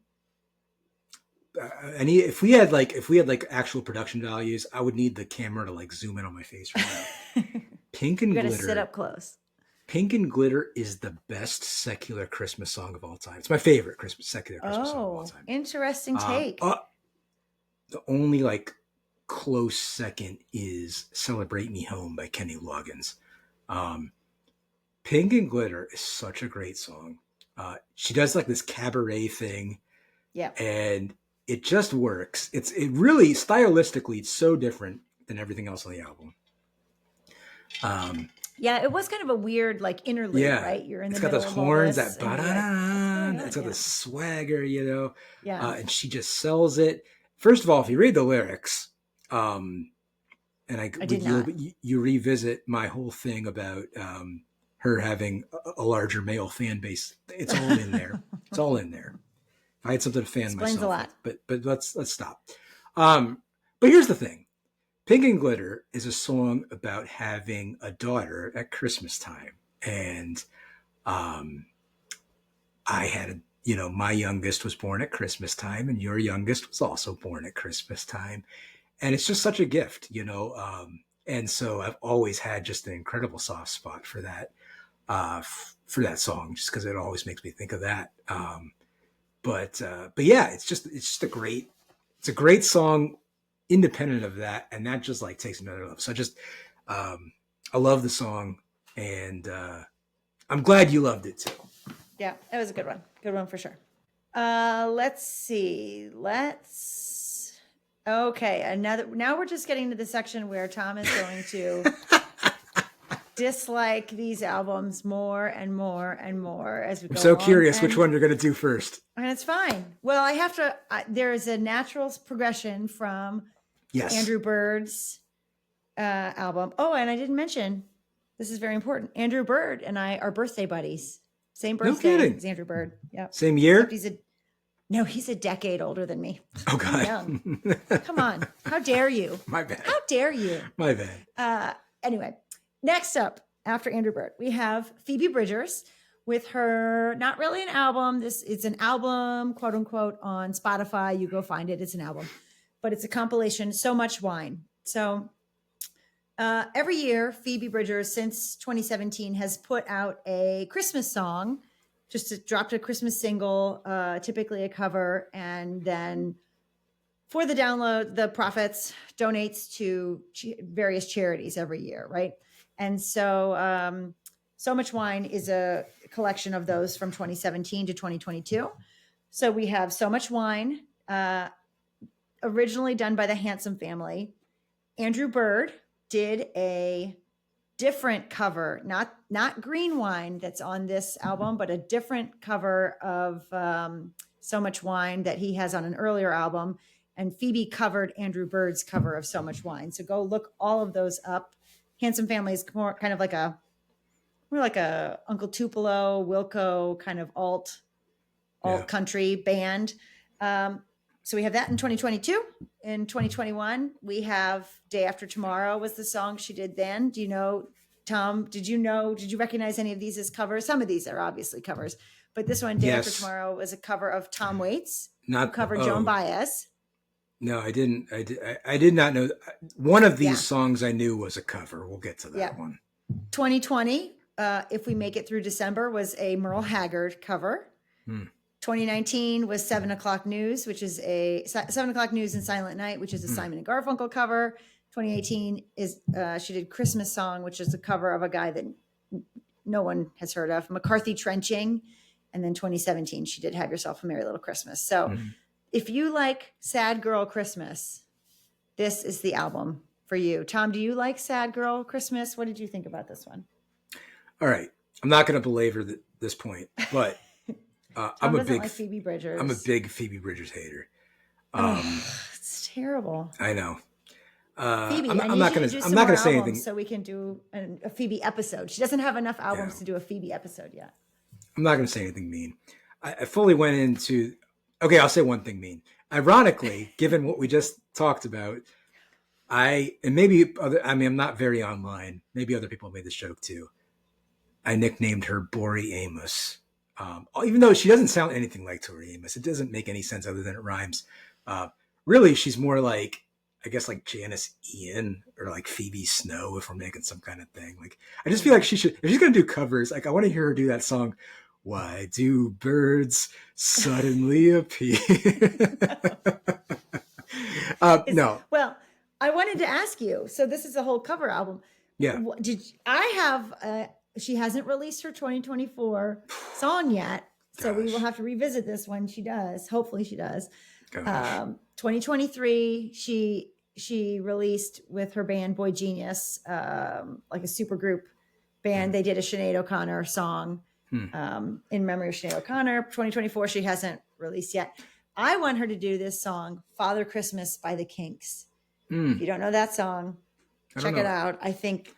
if we had actual production values, I would need the camera to like zoom in on my face right now. Pink and Glitter. You gotta sit up close. Pink and Glitter is the best secular Christmas song of all time. It's my favorite secular Christmas song of all time. Interesting take. The only like close second is "Celebrate Me Home" by Kenny Loggins. Pink and Glitter is such a great song. She does like this cabaret thing. Yeah. And it just works. It really stylistically, it's so different than everything else on the album. Yeah, it was kind of a weird like interlude, right? You're in the middle of It's got those horns, this, that ba-da-da, it's got the swagger, Yeah. And she just sells it. First of all, if you read the lyrics, and you revisit my whole thing about her having a larger male fan base. It's all in there. It's all in there. I had something to fan Explains myself a lot. with, but let's stop. But here's the thing. Pink and Glitter is a song about having a daughter at Christmas time. And I had, my youngest was born at Christmas time, and your youngest was also born at Christmas time. And it's just such a gift, and so I've always had just an incredible soft spot for that song, just because it always makes me think of that. But yeah, it's a great song, independent of that, and that just like takes another level. So I love the song, and I'm glad you loved it too. Yeah, it was a good one for sure. Let's see. Okay, now we're just getting to the section where Tom is going to dislike these albums more and more and more as we go. I'm so curious which one you're going to do first. And it's fine. Well, I have to. There is a natural progression from Andrew Bird's album. Oh, and I didn't mention, this is very important. Andrew Bird and I are birthday buddies. Same birthday as Andrew Bird. Yeah. Same year? He's a decade older than me. Oh, God. Come on. How dare you? My bad. How dare you? My bad. Anyway, next up, after Andrew Bird, we have Phoebe Bridgers with her, not really an album. It's an album, quote unquote, on Spotify. You go find it. It's an album. But it's a compilation, So Much Wine. So every year, Phoebe Bridgers, since 2017, has put out a Christmas song. Just dropped a Christmas single, typically a cover, and then for the download, the profits donates to various charities every year, right? And so So Much Wine is a collection of those from 2017 to 2022. So we have So Much Wine, originally done by the Handsome Family. Andrew Bird did a different cover, not Green Wine that's on this album, but a different cover of So Much Wine that he has on an earlier album. And Phoebe covered Andrew Bird's cover of So Much Wine. So go look all of those up. Handsome Family is more kind of like a Uncle Tupelo, Wilco kind of alt country band. So we have that in 2022. In 2021, we have Day After Tomorrow was the song she did then. Do you know Tom, did you recognize any of these as covers? Some of these are obviously covers, but this one, Day After Yes. Tomorrow, was a cover of Tom Waits, who Not covered Joan Baez. No, I didn't. I did not know. One of these Yeah. songs I knew was a cover. We'll get to that Yeah. one. 2020, If We Make It Through December, was a Merle Haggard cover. 2019 was 7 O'Clock News, which is a 7 O'Clock News and Silent Night, which is a Simon and Garfunkel cover. 2018 is she did Christmas Song, which is a cover of a guy that no one has heard of, McCarthy Trenching. And then 2017, she did Have Yourself a Merry Little Christmas. So if you like Sad Girl Christmas, this is the album for you. Tom, do you like Sad Girl Christmas? What did you think about this one? All right. I'm not going to belabor this point, but I'm a big like Phoebe Bridgers. I'm a big Phoebe Bridgers hater. It's terrible. I know. Phoebe, I'm not going to say anything. So we can do a Phoebe episode. She doesn't have enough albums to do a Phoebe episode yet. I'm not going to say anything mean. I fully went into. Okay, I'll say one thing mean. Ironically, given what we just talked about, I'm not very online. Maybe other people made this joke too. I nicknamed her Bori Amos. Even though she doesn't sound anything like Tori Amos, it doesn't make any sense other than it rhymes. Really, she's more like, I guess, like Janice Ian or like Phoebe Snow if we're making some kind of thing. Like, I just feel like she should, if she's going to do covers, like I want to hear her do that song, Why Do Birds Suddenly Appear? No. Well, I wanted to ask you, so this is a whole cover album. Yeah. She hasn't released her 2024 song yet. So we will have to revisit this when she does. Hopefully she does. 2023, she released with her band Boy Genius, like a super group band. They did a Sinead O'Connor song in memory of Sinead O'Connor. 2024, she hasn't released yet. I want her to do this song, Father Christmas by the Kinks. If you don't know that song, check it out. I think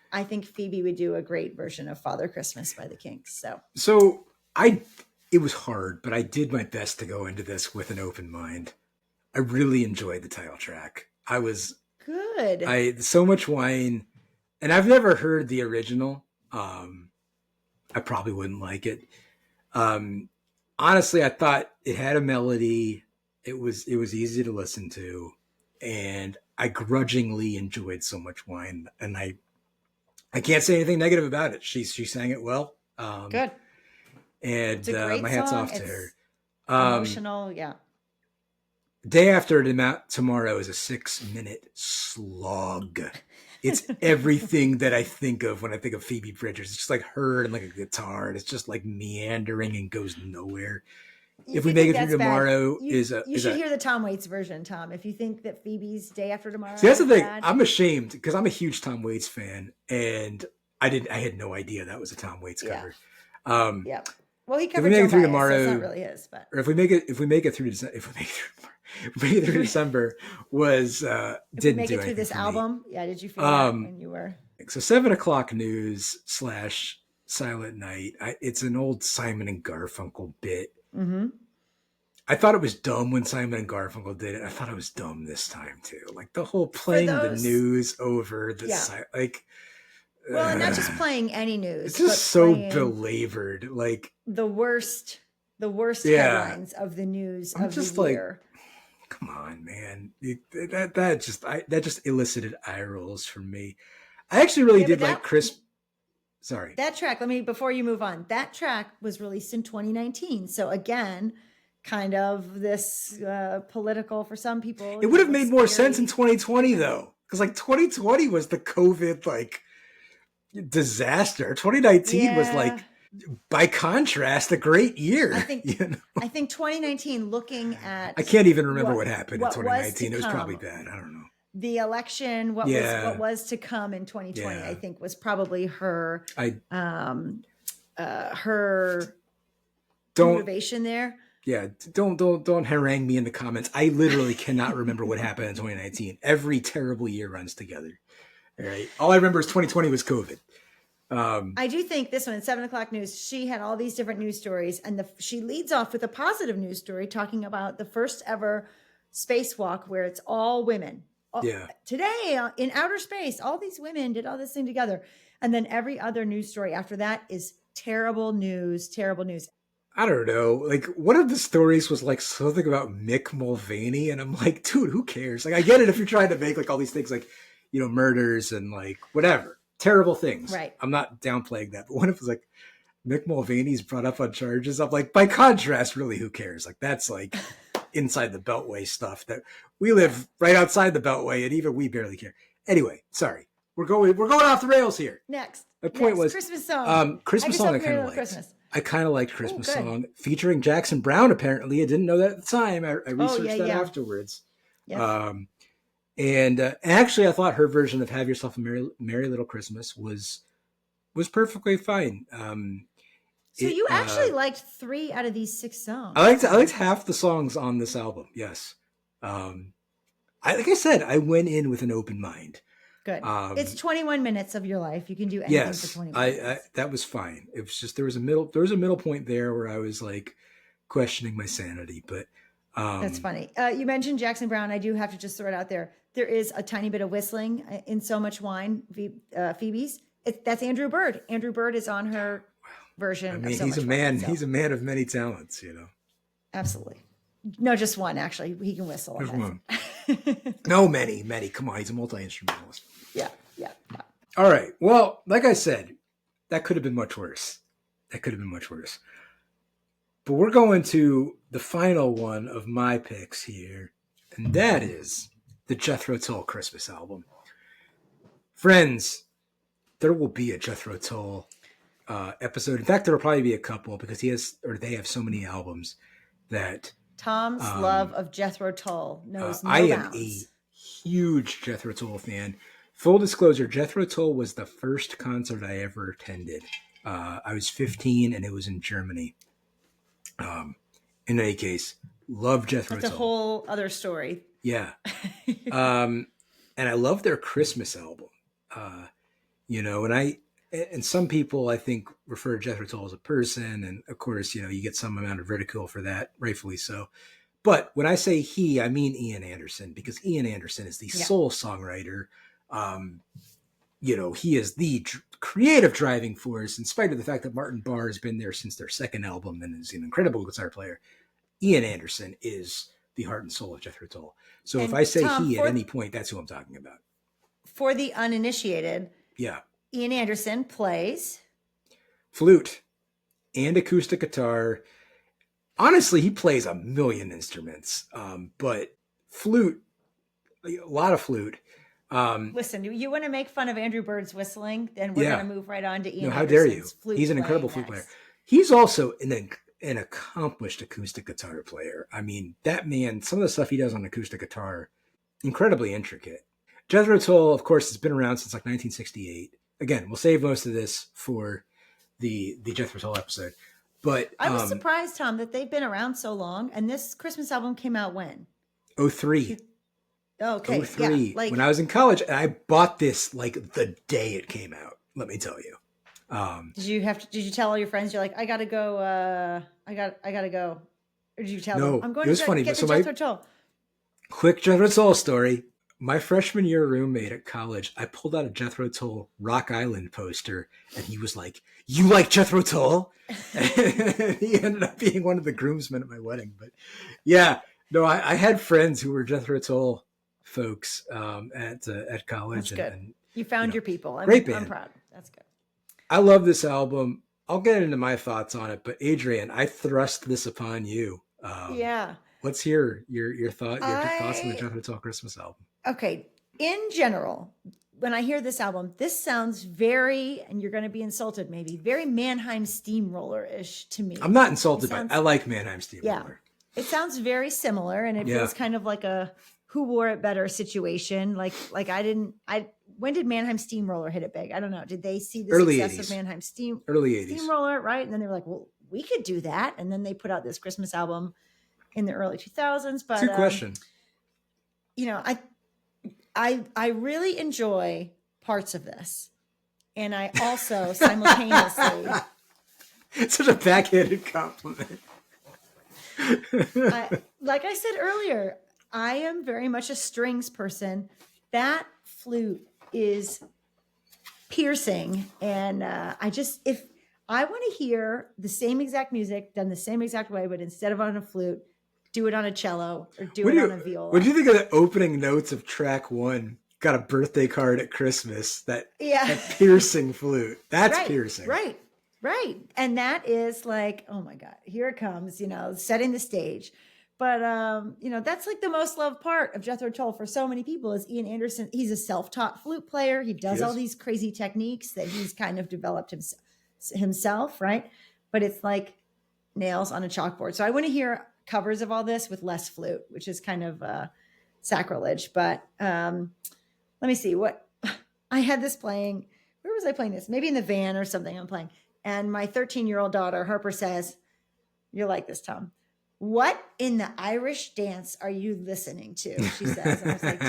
Phoebe would do a great version of Father Christmas by the Kinks. So it was hard, but I did my best to go into this with an open mind. I really enjoyed the title track. I was good. So Much Wine, and I've never heard the original. I probably wouldn't like it. Honestly, I thought it had a melody. It was easy to listen to, and I grudgingly enjoyed So Much Wine, and I can't say anything negative about it. She sang it well. Good. And my hat's off to her. Emotional, yeah. Day After Tomorrow is a 6-minute slog. It's everything that I think of when I think of Phoebe Bridgers. It's just like her and like a guitar, and it's just like meandering and goes nowhere. If We Make It Through Tomorrow you should hear the Tom Waits version, Tom. If you think that Phoebe's Day After Tomorrow. See, that's the thing. I'm ashamed because I'm a huge Tom Waits fan, and I had no idea that was a Tom Waits cover. Yeah. Well, he covered If We Make It Through Baez, Tomorrow, so it's not really his, but or if we make it through December was didn't make do it through this album. Yeah, did you feel that when you were? So 7 O'Clock News / Silent Night. It's an old Simon and Garfunkel bit. Mm-hmm. I thought it was dumb when Simon and Garfunkel did it. I thought it was dumb this time too. Like the whole playing the news over the well, and not just playing any news. It's just so belabored. Like the worst headlines of the news of the year. Come on, man. That just elicited eye rolls from me. I actually really did like Chris. Sorry. That track, before you move on, that track was released in 2019. So again, kind of this political for some people. It would have made more sense in 2020 though. Because like 2020 was the COVID like disaster. 2019 was like, by contrast, a great year. I think 2019, looking at I can't even remember what happened in 2019. It was probably bad. I don't know. The election, what was to come in 2020, I think was probably her motivation there. Yeah, don't harangue me in the comments. I literally cannot remember what happened in 2019. Every terrible year runs together. All right. All I remember is 2020 was COVID. I do think this one, 7 O'Clock News, she had all these different news stories, and she leads off with a positive news story talking about the first ever spacewalk where it's all women. Yeah. Today in outer space, all these women did all this thing together. And then every other news story after that is terrible news, terrible news. I don't know. Like, one of the stories was like something about Mick Mulvaney, and I'm like, dude, who cares? Like, I get it if you're trying to make like all these things like, murders and like whatever, terrible things. Right. I'm not downplaying that, but one of it was like Mick Mulvaney's brought up on charges. I'm like, by contrast, really, who cares? Like, that's like inside the Beltway stuff that we live right outside the Beltway, and even we barely care. Anyway, sorry, we're going off the rails here. Next, my point was Christmas song. Christmas song. I kind of liked. Christmas. I kind of liked Christmas song featuring Jackson Browne. Apparently, I didn't know that at the time. I researched that afterwards. Yes. And actually, I thought her version of "Have Yourself a Merry Little Christmas" was perfectly fine. So you actually liked 3 out of these 6 songs. I liked half the songs on this album. Yes. Like I said, I went in with an open mind. Good. It's 21 minutes of your life. You can do anything for 21 minutes. That was fine. It was just there was a middle point there where I was like questioning my sanity. But that's funny. You mentioned Jackson Browne. I do have to just throw it out there. There is a tiny bit of whistling in "So Much Wine," Phoebe's. That's Andrew Bird. Andrew Bird is on her version. I mean, of So he's Much a man. Wine, so. He's a man of many talents. Absolutely. No, just one actually. He can whistle. There's one. No, many. Come on, he's a multi-instrumentalist. Yeah. All right. Well, like I said, that could have been much worse. But we're going to the final one of my picks here, and that is the Jethro Tull Christmas album. Friends, there will be a Jethro Tull episode. In fact, there will probably be a couple because they have so many albums that Tom's love of Jethro Tull knows no bounds. I am a huge Jethro Tull fan. Full disclosure, Jethro Tull was the first concert I ever attended. I was 15 and it was in Germany. In any case, love Jethro Tull. That's a whole other story. Yeah. And I love their Christmas album. And some people I think refer to Jethro Tull as a person. And of course, you get some amount of ridicule for that, rightfully so. But when I say he, I mean Ian Anderson, because Ian Anderson is the sole songwriter. He is the creative driving force, in spite of the fact that Martin Barr has been there since their second album and is an incredible guitar player. Ian Anderson is the heart and soul of Jethro Tull. So if I say he at any point, that's who I'm talking about. For the uninitiated, Ian Anderson plays flute and acoustic guitar. Honestly, he plays a million instruments, but flute, a lot of flute. Listen, you want to make fun of Andrew Bird's whistling, then we're going to move right on to Ian. No, how dare you? He's an incredible flute player. He's also an accomplished acoustic guitar player. I mean, that man, some of the stuff he does on acoustic guitar, incredibly intricate. Jethro Tull, of course, has been around since like 1968. Again, we'll save most of this for the Jethro Tull episode. But I was surprised, Tom, that they've been around so long. And this Christmas album came out when? 2003. Okay. 2003. Yeah, when I was in college, and I bought this like the day it came out. Let me tell you. Did you tell all your friends? You're like, I gotta go. I gotta go. Or did you tell them? I'm going it was to funny, get so the Jethro Tull. Quick Jethro Tull story. My freshman year roommate at college, I pulled out a Jethro Tull Rock Island poster, and he was like, "You like Jethro Tull?" And he ended up being one of the groomsmen at my wedding. But yeah, no, I had friends who were Jethro Tull folks at college. That's good. And you found your people. Great band. I'm proud. That's good. I love this album. I'll get into my thoughts on it, but Adrienne, I thrust this upon you. Let's hear your thoughts on the Jethro Tull Christmas album. Okay. In general, when I hear this album, this sounds very, and you're going to be insulted maybe, very Mannheim Steamroller-ish to me. I'm not insulted by it. I like Mannheim Steamroller. Yeah. It sounds very similar, and it feels kind of like a who wore it better situation. Like when did Mannheim Steamroller hit it big? I don't know. Did they see the early success 80s. of Mannheim early 80s. Steamroller, right? And then they were like, well, we could do that. And then they put out this Christmas album in the early 2000s. But good question. I really enjoy parts of this. And I also simultaneously... Such a backhanded compliment. Like I said earlier, I am very much a strings person. That flute is piercing. And if I want to hear the same exact music done the same exact way, but instead of on a flute, do it on a cello or do What it do on a you what viola. do you think of the opening notes of track one? Got a birthday card at Christmas. Yeah. That piercing flute. That's Right, piercing. right, right. And that is like, oh my God, here it comes, setting the stage. But that's like the most loved part of Jethro Tull for so many people is Ian Anderson. He's a self-taught flute player. He He does all is. these crazy techniques that he's kind of developed himself, right? But it's like nails on a chalkboard. So I want to hear covers of all this with less flute, which is kind of sacrilege. But let me see what I had this playing. Where was I playing this? Maybe in the van or something I'm playing. And my 13-year-old daughter, Harper, says, "You'll like this, Tom. What in the Irish dance are you listening to?" She says. And I was like,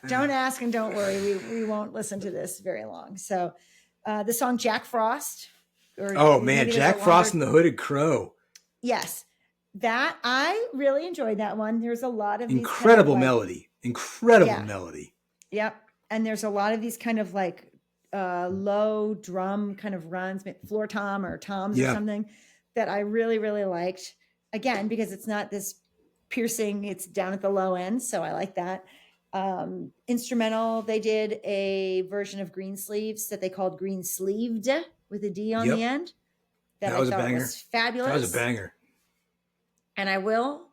don't ask and don't worry. We won't listen to this very long. So the song Jack Frost. Oh man, Jack Frost and the Hooded Crow. Yes. That I really enjoyed that one. There's a lot of incredible these melody. Incredible melody. Yep. And there's a lot of these kind of like low drum kind of runs, floor tom or toms or something that I really, really liked. Again, because it's not this piercing, it's down at the low end. So I like that. Instrumental, they did a version of Green Sleeves that they called Green Sleeved with a D on the end. That was a banger. Was fabulous. That was a banger. And I will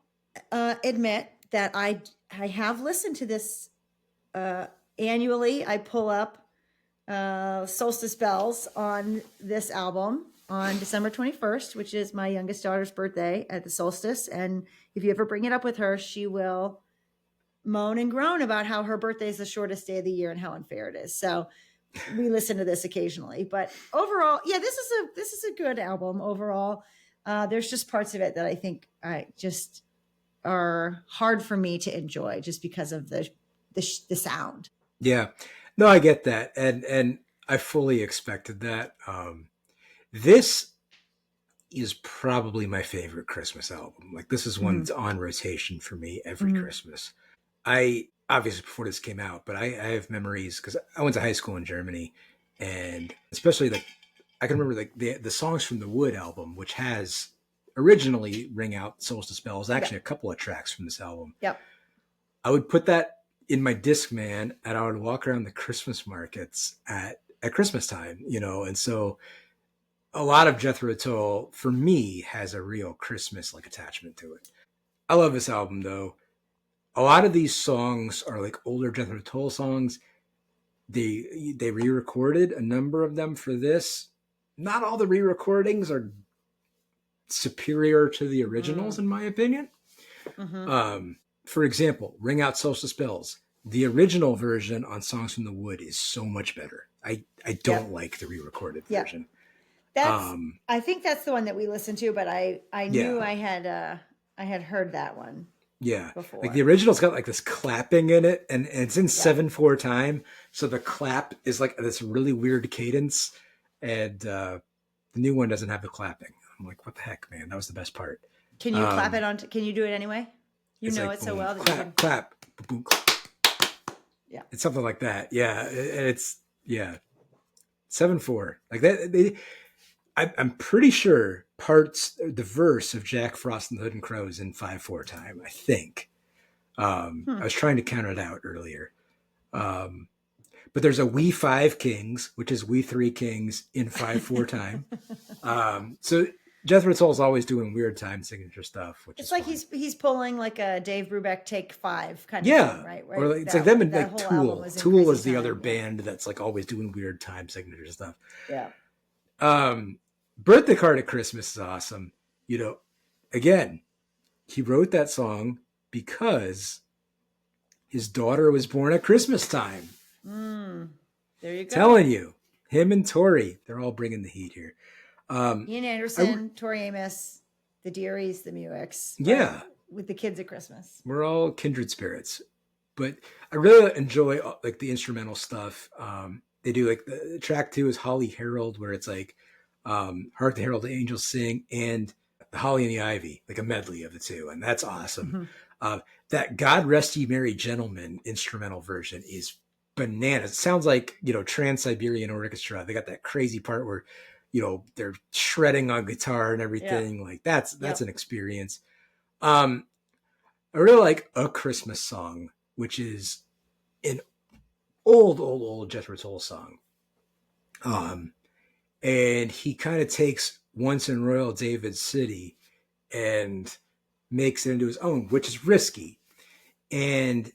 admit that I have listened to this annually. I pull up Solstice Bells on this album on December 21st, which is my youngest daughter's birthday at the solstice. And if you ever bring it up with her, she will moan and groan about how her birthday is the shortest day of the year and how unfair it is. So we listen to this occasionally, but overall, yeah, this is a good album overall. There's just parts of it that I think I just are hard for me to enjoy just because of the sound. Yeah, no, I get that. And I fully expected that. This is probably my favorite Christmas album. Like this is one that's on rotation for me every Christmas. I obviously before this came out, but I have memories because I went to high school in Germany, and especially like I can remember like the songs from the Wood album, which has originally Ring Out Solstice Bells, actually a couple of tracks from this album. Yep. I would put that in my Discman and I would walk around the Christmas markets at Christmas time, and so a lot of Jethro Tull for me has a real Christmas like attachment to it. I love this album though. A lot of these songs are like older Jethro Tull songs. They re-recorded a number of them for this. Not all the re-recordings are superior to the originals, in my opinion. For example, Ring Out Solstice Bells. The original version on Songs from the Wood is so much better. I don't like the re-recorded version. That's I think that's the one that we listened to, but I knew I had heard that one. Yeah. Before. Like the original's got like this clapping in it and it's in 7/4 time. So the clap is like this really weird cadence. And the new one doesn't have the clapping. I'm like, what the heck, man? That was the best part. Can you clap it on? Can you do it anyway? You know like, it so well. That clap, you can... clap, boom, clap. Yeah. It's something like that. Yeah. It's 7/4. Like that. I'm pretty sure the verse of Jack Frost and the Hood and Crow is in 5/4 time, I think. I was trying to count it out earlier. But there's a We 5 Kings, which is We 3 Kings in 5/4 time. So Jethro Tull is always doing weird time signature stuff, which it's is like fun. he's pulling like a Dave Brubeck Take 5 kind of thing, right? Or like, it's like them and like Tool. Tool is the other band that's like always doing weird time signature stuff. Yeah. Birthday Card at Christmas is awesome. Again, he wrote that song because his daughter was born at Christmas time. There you go. Telling you, him and Tori, they're all bringing the heat here. Ian Anderson, Tori Amos, the Dearies, the Muicks. Yeah. With the kids at Christmas. We're all kindred spirits. But I really enjoy like the instrumental stuff. They do like the track 2 is Holly Herald, where it's like Hark the Herald Angels Sing and the Holly and the Ivy, like a medley of the two. And that's awesome. That God Rest Ye Merry Gentlemen instrumental version is bananas. It sounds like, Trans-Siberian Orchestra. They got that crazy part where, they're shredding on guitar and Yeah. everything. Like that's Yep. an experience. Um, I really like A Christmas Song, which is an old Jethro Tull song. Um, and he kind of takes Once in Royal David City and makes it into his own, which is risky. And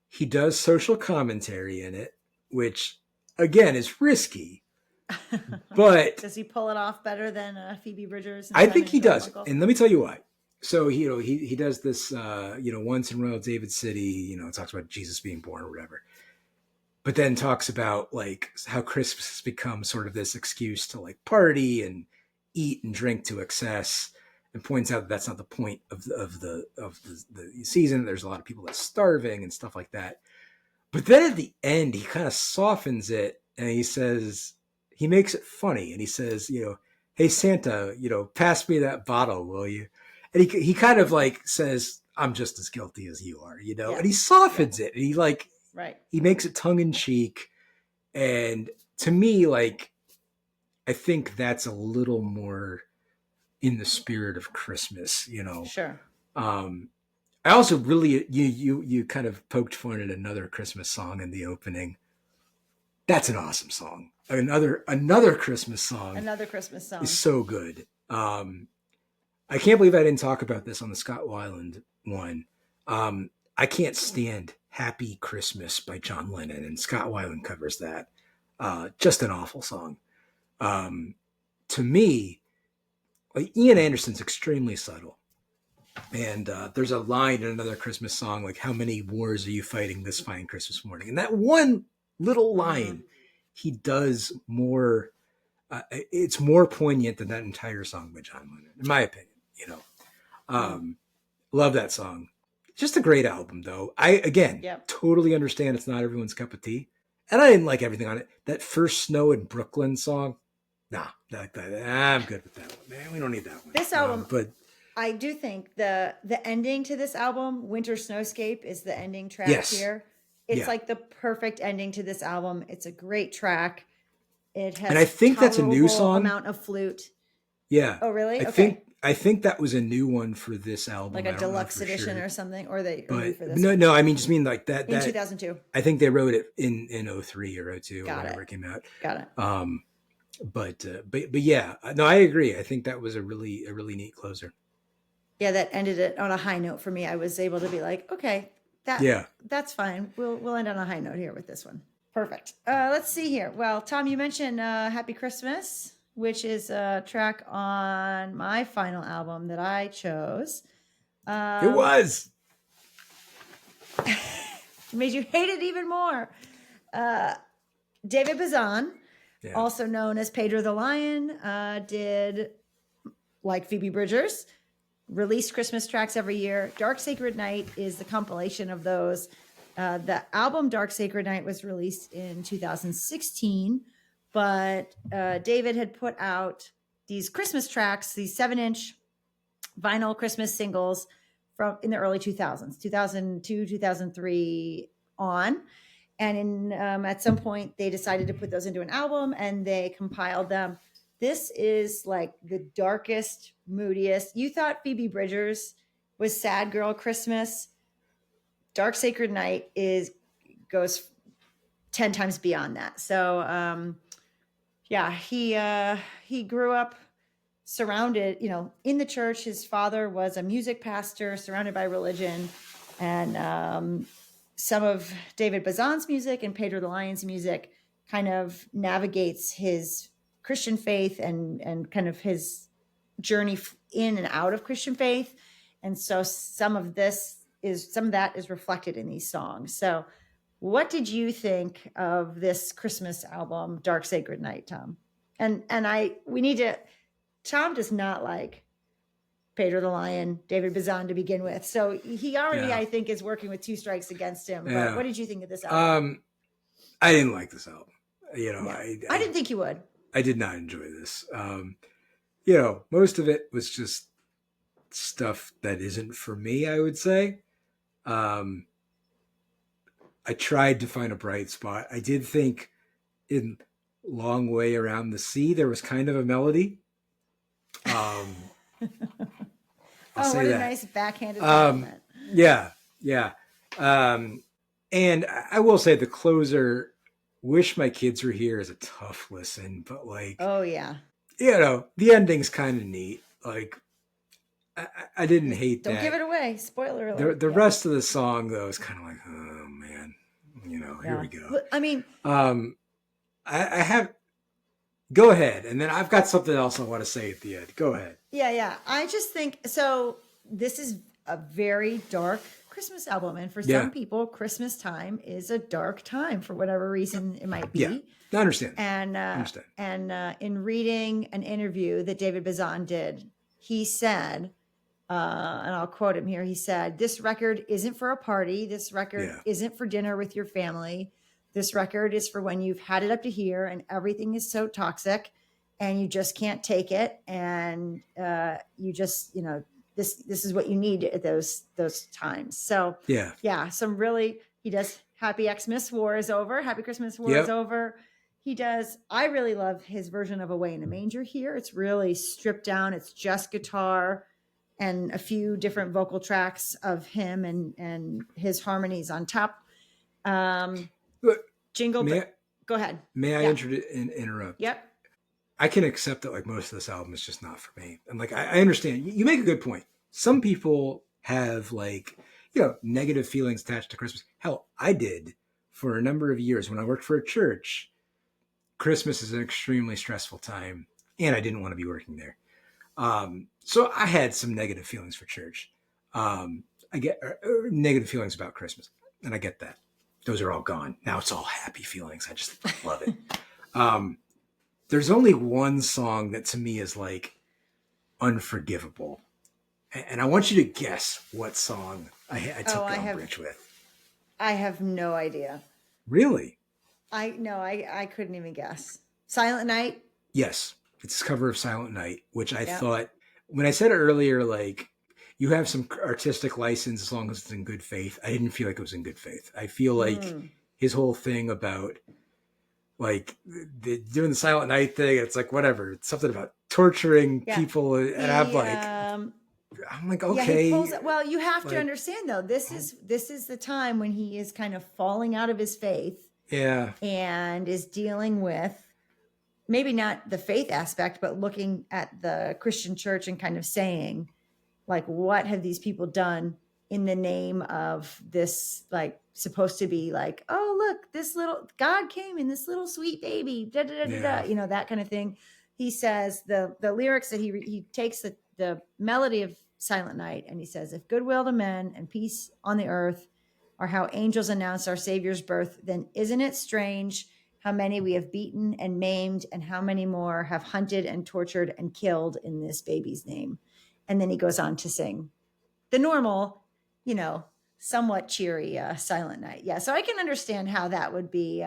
he does social commentary in it, which again is risky. But Does he pull it off better than Phoebe Bridgers and I think Simon he and does. Garfunkel? And let me tell you why. So, he does this, Once in Royal David City, talks about Jesus being born or whatever, but then talks about like how Christmas has become sort of this excuse to like party and eat and drink to excess, and points out that that's not the point of the season. There's a lot of people that's starving and stuff like that. But then at the end, he kind of softens it and he makes it funny. And he says, hey, Santa, pass me that bottle, will you? And he kind of like says, I'm just as guilty as you are, Yeah. and he Yeah. softens it. And Right. he makes it tongue in cheek. And to me, like, I think that's a little more in the spirit of Christmas. Sure. Um, I also really you kind of poked fun at another Christmas song in the opening. That's an awesome song. Another Christmas song Another Christmas is song. so good. I can't believe I didn't talk about this on the Scott Weiland one. I can't stand "Happy Christmas" by John Lennon, and Scott Weiland covers that. Just an awful song. To me, like Ian Anderson's extremely subtle. And there's a line in another Christmas song, like, how many wars are you fighting this fine Christmas morning? And that one little line, he does more, it's more poignant than that entire song by John Lennon, in my opinion. Love that song. Just a great album, though. I, again, Yep. totally understand it's not everyone's cup of tea. And I didn't like everything on it. That First Snow in Brooklyn song, nah, I'm good with that one, man. We don't need that one. This album, But I do think the ending to this album, Winter Snowscape, is the ending track yes. here. It's Yeah. like the perfect ending to this album. It's a great track. It has And I think that's a new tolerable song. amount of flute. Yeah. Oh, really? Okay. I think that was a new one for this album. Like a deluxe edition or something, or they but for this no, one? no, I mean just mean like that. In 2002. I think they wrote it in 03 or 02 Got or whenever it. it came out. Got it. But yeah, no, I agree. I think that was a really neat closer. Yeah, that ended it on a high note for me. I was able to be like, okay, that's fine. We'll end on a high note here with this one. Perfect. Let's see here. Well, Tom, you mentioned Happy Christmas, which is a track on my final album that I chose. It was. Made you hate it even more. David Bazan, also known as Pedro the Lion, did, like Phoebe Bridgers, release Christmas tracks every year. Dark Sacred Night is the compilation of those. The album Dark Sacred Night was released in 2016, but David had put out these Christmas tracks, these 7-inch vinyl Christmas singles from in the early 2000s, 2002, 2003 on. And at some point, they decided to put those into an album and they compiled them. This is like the darkest, moodiest. You thought Phoebe Bridgers was Sad Girl Christmas. Dark Sacred Night goes 10 times beyond that. So he grew up surrounded, in the church. His father was a music pastor, surrounded by religion, and some of David Bazan's music and Pedro the Lion's music kind of navigates his Christian faith and kind of his journey in and out of Christian faith. And so some of that is reflected in these songs. So what did you think of this Christmas album, Dark Sacred Night, Tom? Tom does not like Pedro the Lion, David Bazan to begin with. So he already, I think, is working with 2 strikes against him. But what did you think of this album? I didn't like this album. I didn't think you would. I did not enjoy this. Most of it was just stuff that isn't for me, I would say. I tried to find a bright spot. I did think in Long Way Around the Sea there was kind of a melody. Um, I'll Oh, say what a that. nice backhanded Um, compliment. yeah, yeah. Um, and I will say the closer, "Wish My Kids Were Here" is a tough listen, but like, Oh yeah. the ending's kind of neat. Like, I didn't hate Don't give that. it away. Spoiler alert. The Yep. rest of the song though is kind of like, oh man, here Yeah. we go. But, I mean, Um, I have go ahead, and then I've got something else I want to say at the end. Go ahead. yeah. I just think so. This is a very dark Christmas album, and for Yeah, some people, Christmas time is a dark time for whatever reason it might yeah, be. I understand. And Understand. in reading an interview that David Bazan did, he said, and I'll quote him here. He said, "This record isn't for a party. This record Yeah, isn't for dinner with your family. This record is for when you've had it up to here and everything is so toxic and you just can't take it. And you just, this is what you need at those times." So yeah, yeah, he does Happy Xmas War is over. Happy Christmas War is yep, over. He does. I really love his version of Away in a Manger here. It's really stripped down. It's just guitar and a few different vocal tracks of him and his harmonies on top. Um, but Jingle, may but go ahead. may I Yeah. interrupt? Yep. I can accept that like most of this album is just not for me. And like I understand. You make a good point. Some people have like, negative feelings attached to Christmas. Hell, I did for a number of years when I worked for a church. Christmas is an extremely stressful time, and I didn't want to be working there. So I had some negative feelings for church. I get negative feelings about Christmas, and I get that. Those are all gone. Now it's all happy feelings. I just love it. Um, there's only one song that to me is like unforgivable. And I want you to guess what song I Oh, took umbrage with. I have no idea. Really? I couldn't even guess. Silent Night. Yes. It's a cover of Silent Night, which I Yep. thought, when I said earlier, like, you have some artistic license as long as it's in good faith. I didn't feel like it was in good faith. I feel like his whole thing about like doing the Silent Night thing, it's like whatever. It's something about torturing Yeah. people, and I'm like, Yeah, he okay, pulls it. Well, you have to like, understand though. This is the time when he is kind of falling out of his faith yeah, and is dealing with maybe not the faith aspect, but looking at the Christian church and kind of saying, like, what have these people done in the name of this, like, supposed to be like, oh, look, this little God came in this little sweet baby, da, da, da, yeah, da, that kind of thing. He says the lyrics that he takes the melody of Silent Night and he says, if goodwill to men and peace on the earth are how angels announce our Savior's birth, then isn't it strange how many we have beaten and maimed and how many more have hunted and tortured and killed in this baby's name? And then he goes on to sing the normal, somewhat cheery Silent Night. Yeah. So I can understand how that would be,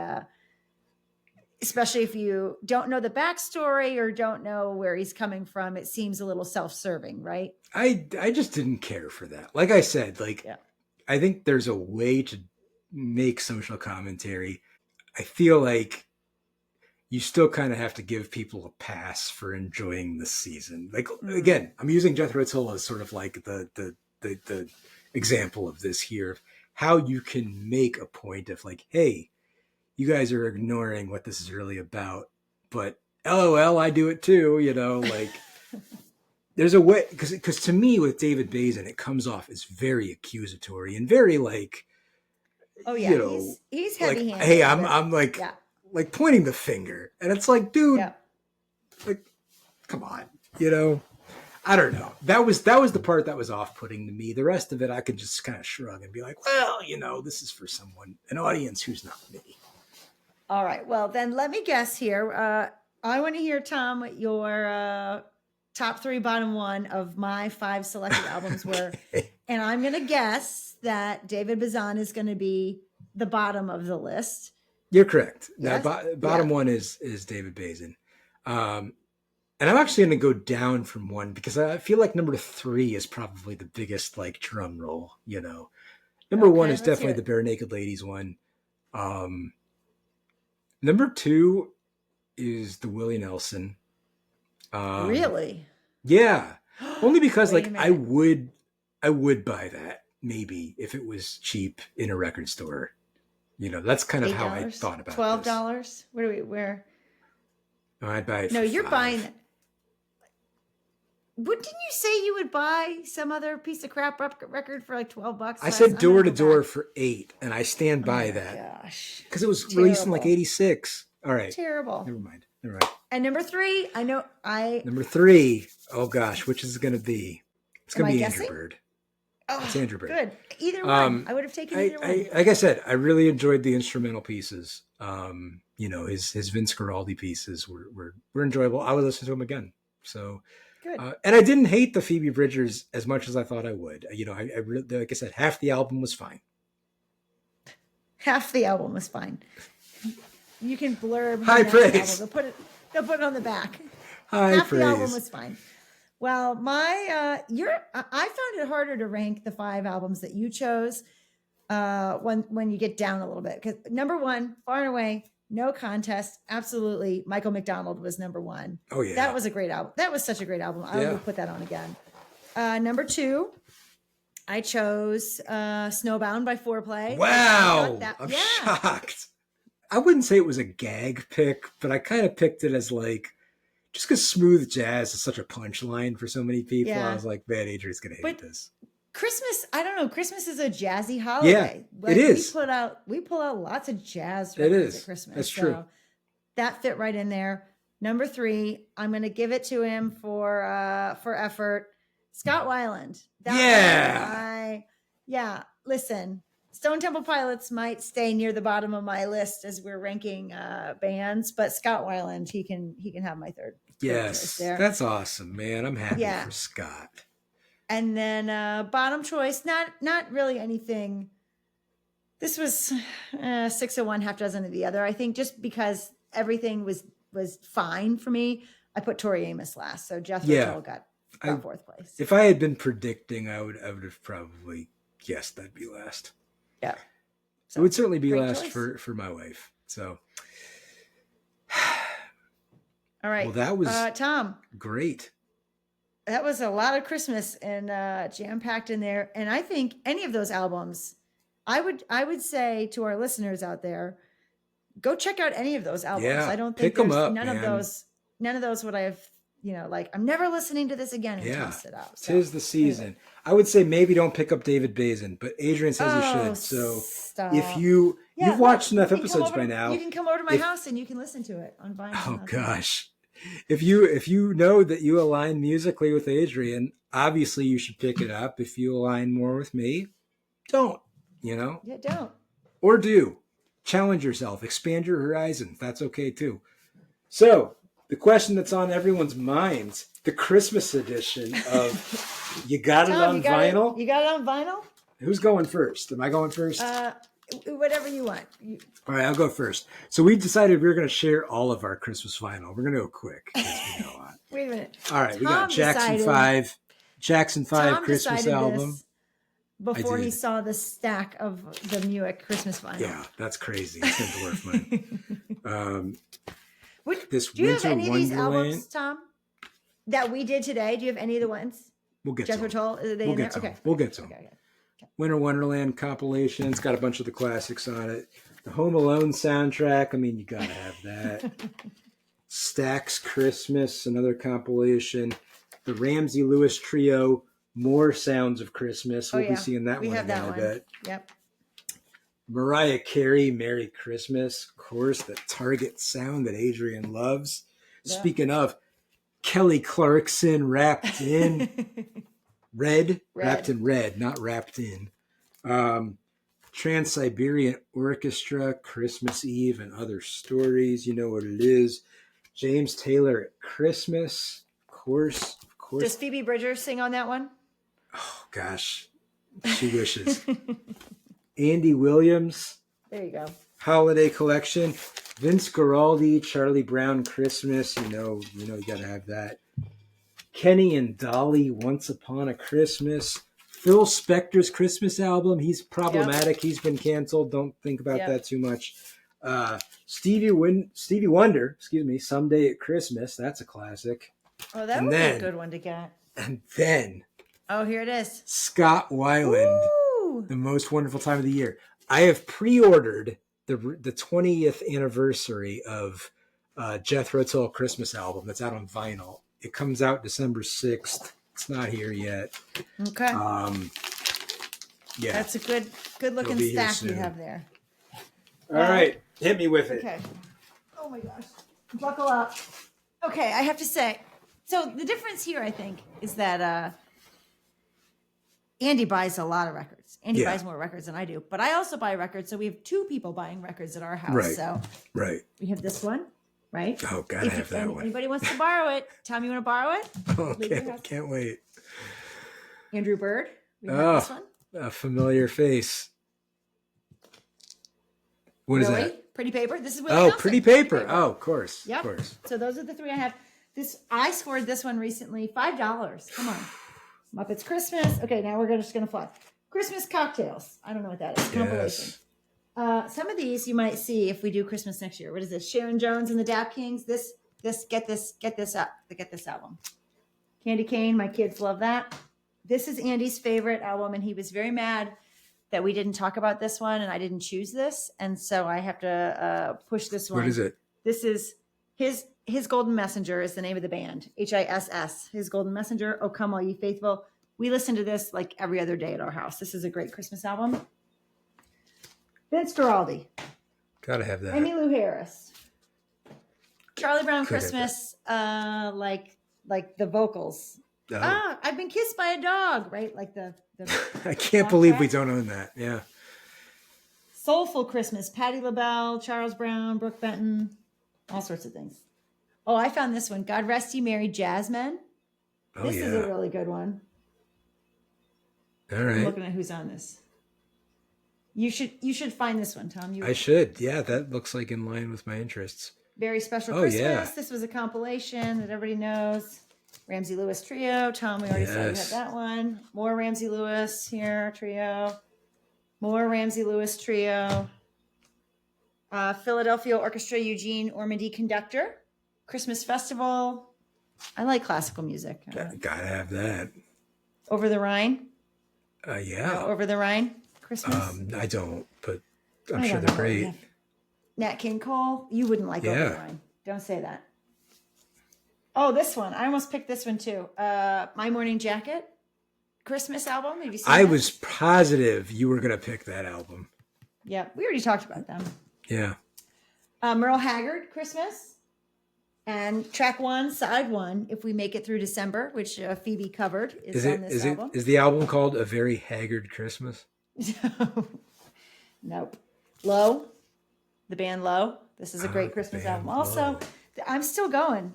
especially if you don't know the backstory or don't know where he's coming from. It seems a little self-serving, right? I just didn't care for that. Like I said, like, Yeah. I think there's a way to make social commentary. I feel like you still kind of have to give people a pass for enjoying the season. Like, again, I'm using Jethro Tull as sort of like the example of this here, of how you can make a point of like, hey, you guys are ignoring what this is really about, but LOL, I do it too, like there's a way, because to me with David Bazin, it comes off as very accusatory and very like, Oh yeah, he's like, heavy-handed. hey, I'm like, yeah, like pointing the finger, and it's like, dude, yeah. like, come on, I don't know. That was the part that was off-putting to me. The rest of it, I could just kind of shrug and be like, well, this is for an audience who's not me. All right. Well, then let me guess here. I want to hear, Tom, what your top 3, bottom 1 of my 5 selected albums were. Okay. And I'm going to guess that David Bazan is going to be the bottom of the list. You're correct. Yes? Now, bottom one is David Bazin. And I'm actually going to go down from 1 because I feel like number 3 is probably the biggest like drum roll, Number 1 is definitely the Bare Naked Ladies one. Um, Number 2 is the Willie Nelson. Really? Yeah, only because Wait a like minute. I would buy that maybe if it was cheap in a record store. That's kind of $8, how I thought about this. $12. Where do we where? I'd buy it No, for you're buying. 5. What didn't you say you would buy some other piece of crap record for like $12 I last? said I'm gonna door to go door back. for 8, and I stand Oh by my that gosh. because it was released in like Terrible. '86. All right, Terrible. never mind. Never mind. And number 3, I know I Number 3. Oh gosh, which is it going to be? It's am going I to be Andrew guessing? Bird. It's Oh, Andrew Bird. good. Either one. I would have taken either one. Like I said, I really enjoyed the instrumental pieces. His Vince Guaraldi pieces were enjoyable. I would listen to them again. So, Good. and I didn't hate the Phoebe Bridgers as much as I thought I would. I really, like I said, half the album was fine. Half the album was fine. You can blurb High the next praise. album. They'll put it on the back. High Half praise. the album was fine. Well, I found it harder to rank the 5 albums that you chose when you get down a little bit. Because number 1, far and away, no contest, absolutely. Michael McDonald was number 1. Oh yeah, that was a great album. That was such a great album. I would put that on again. Number 2, I chose Snowbound by Foreplay. Wow, I'm shocked. I wouldn't say it was a gag pick, but I kind of picked it as like, just because smooth jazz is such a punchline for so many people. Yeah. I was like, man, Adrian's going to hate this. Christmas, I don't know. Christmas is a jazzy holiday. Yeah, it is. We pull out lots of jazz records at Christmas. That's true. That fit right in there. Number 3, I'm going to give it to him for effort. Scott Weiland. Listen, Stone Temple Pilots might stay near the bottom of my list as we're ranking bands, but Scott Weiland, he can have my third. Yes, there. That's awesome, man. I'm happy for Scott. And then bottom choice, not really anything. This was 6 of one, half dozen of the other. I think just because everything was fine for me, I put Tori Amos last. So Jethro Tull got 4th place. If I had been predicting, I would have probably guessed that'd be last. Yeah. So it would certainly be last choice. for my wife. So all right. Well, that was Tom. Great. That was a lot of Christmas and jam-packed in there. And I think any of those albums, I would say to our listeners out there, go check out any of those albums. Yeah, I don't think pick them up, none of those would I have, like, I'm never listening to this again and toss it out. So, 'tis the season. Anyway. I would say maybe don't pick up David Bazin, but Adrian says you should. So stop. if you've watched enough episodes by now, you can come over to my house and you can listen to it on vinyl. Oh gosh. If you know that you align musically with Adrian, obviously you should pick it up. If you align more with me, don't. Yeah, don't. Or do. Challenge yourself. Expand your horizons. That's okay too. So, the question that's on everyone's minds, the Christmas edition of You Got It on Vinyl? You got it on vinyl? Who's going first? Am I going first? Whatever you want. All right, I'll go first. So we decided we were going to share all of our Christmas vinyl. We're going to go quick. We know a lot. Wait a minute. All right, we got Jackson 5 Christmas album. Before he saw the stack of the Muick Christmas vinyl. Yeah, that's crazy. It's going to dwarf mine. Do you have any of these albums, Tom, that we did today? Do you have any of the ones? We'll get Jethro to them. Tull? Are they in there? Okay. We'll get to them. Okay. Winter Wonderland compilation. It's got a bunch of the classics on it. The Home Alone soundtrack. I mean, you got to have that. Stax Christmas, another compilation. The Ramsey Lewis Trio, More Sounds of Christmas. We'll be seeing that one again, I bet. Yep. Mariah Carey, Merry Christmas. Of course, the Target sound that Adrian loves. Yeah. Speaking of, Kelly Clarkson, Wrapped in Red. Wrapped in Red, not Wrapped in. Trans-Siberian Orchestra, Christmas Eve and Other Stories. You know what it is. James Taylor at Christmas. Of course. Does Phoebe Bridgers sing on that one? Oh, gosh. She wishes. Andy Williams. There you go. Holiday Collection. Vince Guaraldi, Charlie Brown Christmas. You know you got to have that. Kenny and Dolly, Once Upon a Christmas. Phil Spector's Christmas album. He's problematic. Yep. He's been canceled. Don't think about Yep. that too much. Stevie Wonder, excuse me, Someday at Christmas. That's a classic. Oh, that would be a good one to get. And then Oh, here it is. Scott Weiland, Ooh. The Most Wonderful Time of the Year. I have pre-ordered the 20th anniversary of Jethro Tull Christmas album that's out on vinyl. It comes out December 6th. It's not here yet. Okay. Yeah. That's a good looking stack you have there. All right. Hit me with it. Okay. Oh my gosh. Buckle up. Okay, I have to say, so the difference here, I think, is that Andy buys a lot of records. Andy buys more records than I do, but I also buy records. So we have two people buying records at our house. Right. So we have this one, right? Oh, gotta have that one. Anybody wants to borrow it? Tom, you want to borrow it? Oh, can't wait. Andrew Bird. We have this one. A familiar face. What is that? Pretty Paper. This is Willie Nelson. Pretty Paper. Oh, of course. Yep. Of course. So those are the three I have. I scored this one recently. $5. Come on. Muppets Christmas. Okay, now we're just going to fly. Christmas cocktails. I don't know what that is. Compilation. Some of these you might see if we do Christmas next year. What is this? Sharon Jones and the Dap Kings. Get this album. Candy Cane. My kids love that. This is Andy's favorite album, and he was very mad that we didn't talk about this one, and I didn't choose this, and so I have to push this one. What is it? This is his Golden Messenger is the name of the band. HISS. His Golden Messenger. Oh, Come All Ye Faithful. We listen to this like every other day at our house. This is a great Christmas album. Vince Guaraldi. Gotta have that. Emmylou Harris. Charlie Brown Christmas. Like the vocals. Oh. I've been kissed by a dog. Right, like the I can't believe we don't own that. Yeah. Soulful Christmas. Patti LaBelle, Charles Brown, Brooke Benton, all sorts of things. Oh, I found this one. God Rest Ye Merry Jazzmen. This is a really good one. All right. I'm looking at who's on this. You should find this one, Tom. I should. Yeah, that looks like in line with my interests. Very Special Christmas. Yeah. This was a compilation that everybody knows. Ramsey Lewis Trio. Tom, we already said we had that one. More Ramsey Lewis here, trio. More Ramsey Lewis Trio. Philadelphia Orchestra, Eugene Ormandy Conductor. Christmas Festival. I like classical music. Gotta have that. Over the Rhine. Yeah. Over the Rhine. Christmas. I don't, but I'm sure they're great. Nat King Cole. You wouldn't like Over the Rhine. Don't say that. Oh, this one. I almost picked this one too. My Morning Jacket. Christmas album. Have you seen I that? was positive you were going to pick that album. Yeah, we already talked about them. Yeah. Merle Haggard, Christmas. And track 1, side 1, If We Make It Through December, which Phoebe covered, is on this album. Is the album called A Very Haggard Christmas? Nope. Low, the band Low. This is a great Christmas album. Low. Also, I'm still going.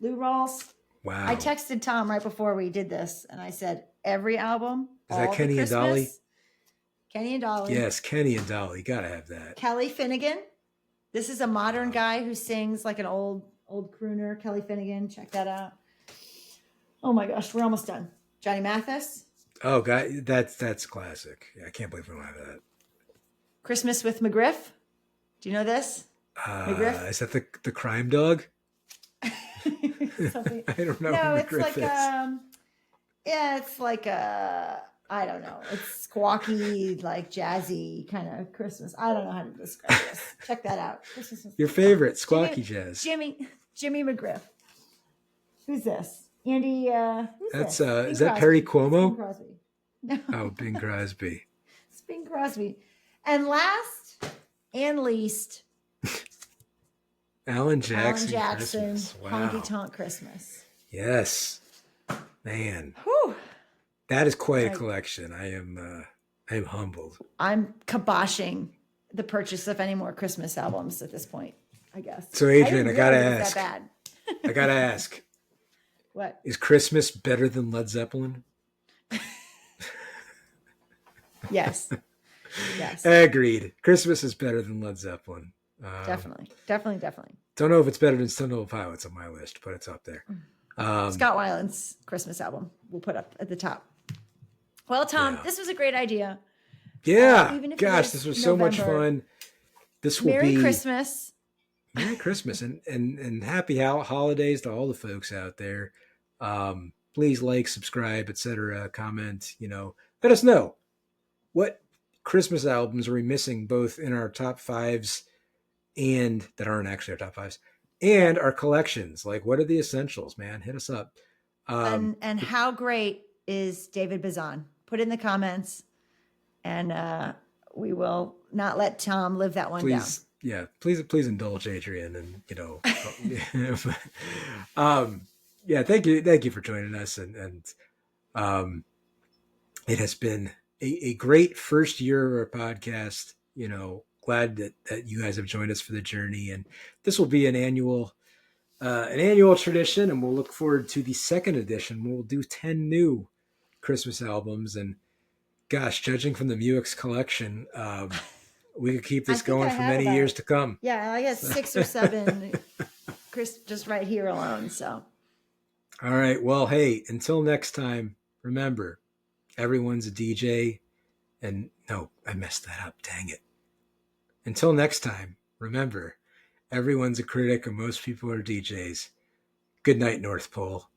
Lou Rawls. Wow. I texted Tom right before we did this, and I said, every album. Is that Kenny and Dolly? Kenny and Dolly. Yes, Kenny and Dolly. Gotta have that. Kelly Finnegan. This is a modern guy who sings like an old crooner. Kelly Finnegan. Check that out. Oh my gosh, we're almost done. Johnny Mathis. Oh, God, that's classic. Yeah, I can't believe we don't have that. Christmas with McGriff. Do you know this? McGriff? Is that the crime dog? Something. I don't know. No, who it's McGriff like is. it's like I don't know. It's squawky, like jazzy kind of Christmas. I don't know how to describe this. Check that out. Christmas. Your favorite, squawky jazz. Jimmy McGriff. Who's this? Andy. Who's That's this? is that Perry Cuomo? Bing Crosby. No. Oh, Bing Crosby. It's Bing Crosby. And last and least, Alan Jackson. Christmas. Wow. Honky Tonk Christmas. Yes, man. Whew. That is quite a collection. I am humbled. I'm kiboshing the purchase of any more Christmas albums at this point, I guess. So, Adrian, I gotta ask. That bad. I gotta ask. What? Is Christmas better than Led Zeppelin? Yes. Yes. Agreed. Christmas is better than Led Zeppelin. Definitely. Don't know if it's better than Stone Temple Pilots on my list, but it's up there. Scott Weiland's Christmas album we'll put up at the top. Well, Tom, Yeah. this was a great idea. Yeah. Even if it Gosh, this is was so much November, fun. This will Merry be Christmas. Merry Christmas and happy holidays to all the folks out there. Please like, subscribe, etc. Comment. Let us know what Christmas albums are we missing, both in our top fives and that aren't actually our top fives, Yeah. and our collections. Like, what are the essentials, man? Hit us up. And how great is David Bazan? Put in the comments, and we will not let Tom live that one down. Please, yeah, please indulge Adrian, and um, yeah, thank you for joining us, and um, it has been a great first year of our podcast. Glad that you guys have joined us for the journey, and this will be an annual tradition, and we'll look forward to the second edition. We'll do 10 new Christmas albums, and gosh, judging from the Muix collection, we could keep I this think I going for have many years about, to come. yeah, I got So. 6 or 7 Chris just right here alone. So All right. Well, hey, until next time, remember, everyone's a DJ. And no, I messed that up. Dang it. Until next time, remember, everyone's a critic and most people are DJs. Good night, North Pole.